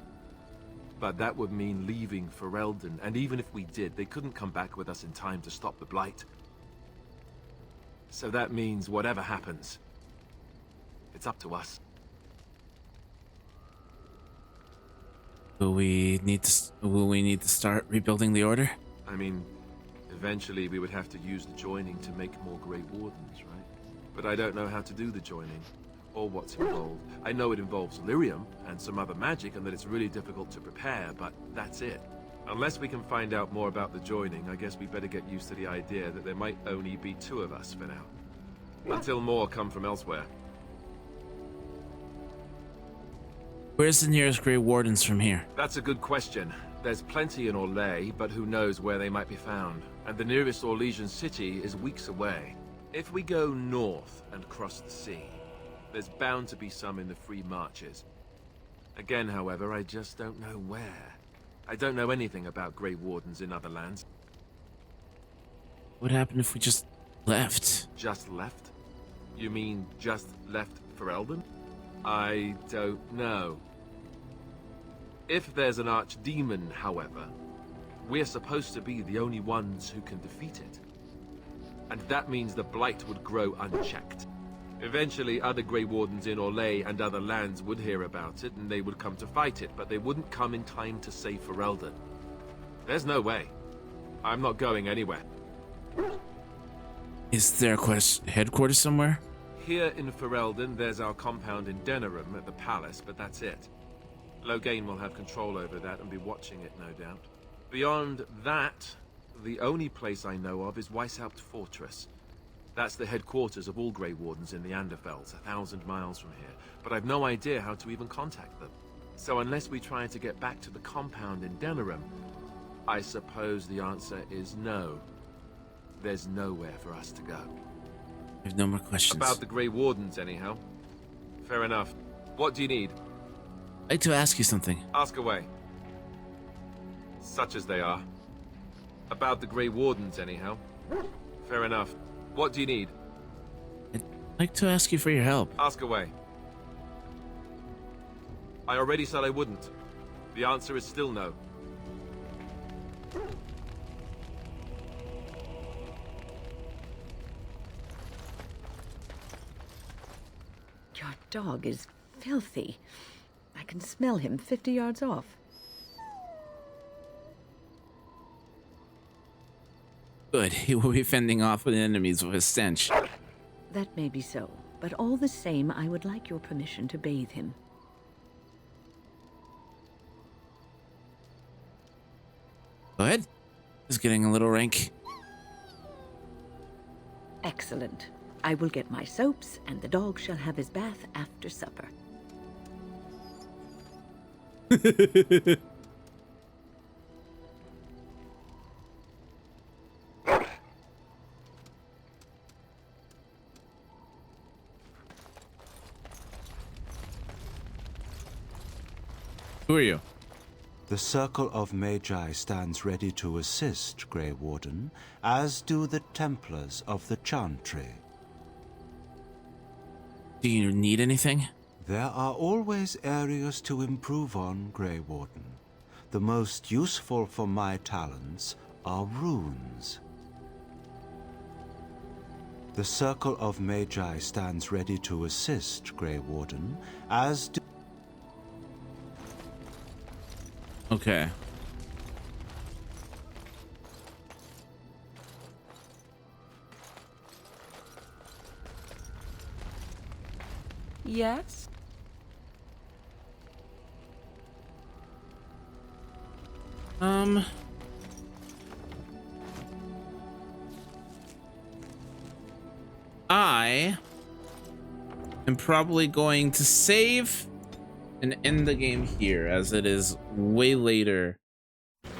But that would mean leaving Ferelden, and even if we did, they couldn't come back with us in time to stop the Blight. So that means whatever happens, it's up to us. Will we need to start rebuilding the Order? I mean, eventually we would have to use the joining to make more Grey Wardens, right? But I don't know how to do the joining, or what's involved. I know it involves lyrium and some other magic, and that it's really difficult to prepare, but that's it. Unless we can find out more about the joining, I guess we better get used to the idea that there might only be 2 of us for now. Until more come from elsewhere. Where's the nearest Grey Wardens from here? That's a good question. There's plenty in Orlais, but who knows where they might be found. And the nearest Orlesian city is weeks away. If we go north and cross the sea, there's bound to be some in the Free Marches. Again, however, I just don't know where. I don't know anything about Grey Wardens in other lands. What happened if we just left? Just left? You mean just left Ferelden? I don't know. If there's an archdemon, however, we're supposed to be the only ones who can defeat it. And that means the Blight would grow unchecked. Eventually, other Grey Wardens in Orlais and other lands would hear about it, and they would come to fight it, but they wouldn't come in time to save Ferelden. There's no way. I'm not going anywhere. Is there a headquarters somewhere? Here in Ferelden, there's our compound in Denerim at the palace, but that's it. Logain will have control over that and be watching it, no doubt. Beyond that, the only place I know of is Weishaupt Fortress. That's the headquarters of all Grey Wardens in the Anderfells, 1,000 miles from here. But I've no idea how to even contact them. So unless we try to get back to the compound in Denerim, I suppose the answer is no. There's nowhere for us to go. I have no more questions. About the Grey Wardens, anyhow. Fair enough. What do you need? I'd like to ask you something. Ask away. Such as they are. About the Grey Wardens, anyhow. Fair enough. What do you need? I'd like to ask you for your help. Ask away. I already said I wouldn't. The answer is still no. Your dog is filthy. I can smell him 50 yards off. Good. He will be fending off with enemies with his stench. That may be so, but all the same, I would like your permission to bathe him. Go ahead. He's getting a little rank. Excellent. I will get my soaps, and the dog shall have his bath after supper. Who are you? The Circle of Magi stands ready to assist, Grey Warden, as do the Templars of the Chantry. Do you need anything? There are always areas to improve on, Grey Warden. The most useful for my talents are runes. The Circle of Magi stands ready to assist, Grey Warden, as do... Okay. Yes? I am probably going to save and end the game here, as it is way later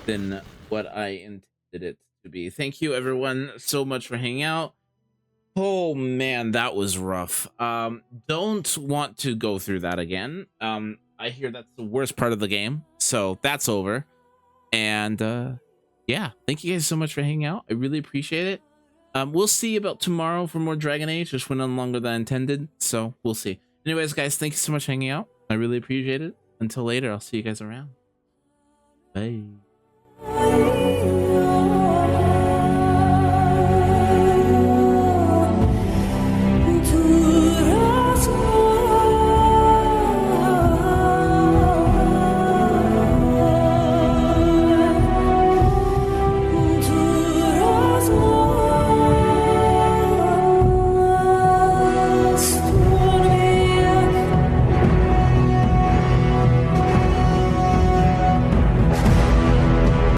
than what I intended it to be. Thank you everyone so much for hanging out. Oh man, that was rough. Don't want to go through that again. I hear that's the worst part of the game, so that's over. And yeah, thank you guys so much for hanging out. I really appreciate it. We'll see about tomorrow for more Dragon Age. Just went on longer than I intended, so we'll see. Anyways, guys, thank you so much for hanging out. I really appreciate it. Until later, I'll see you guys around. Bye.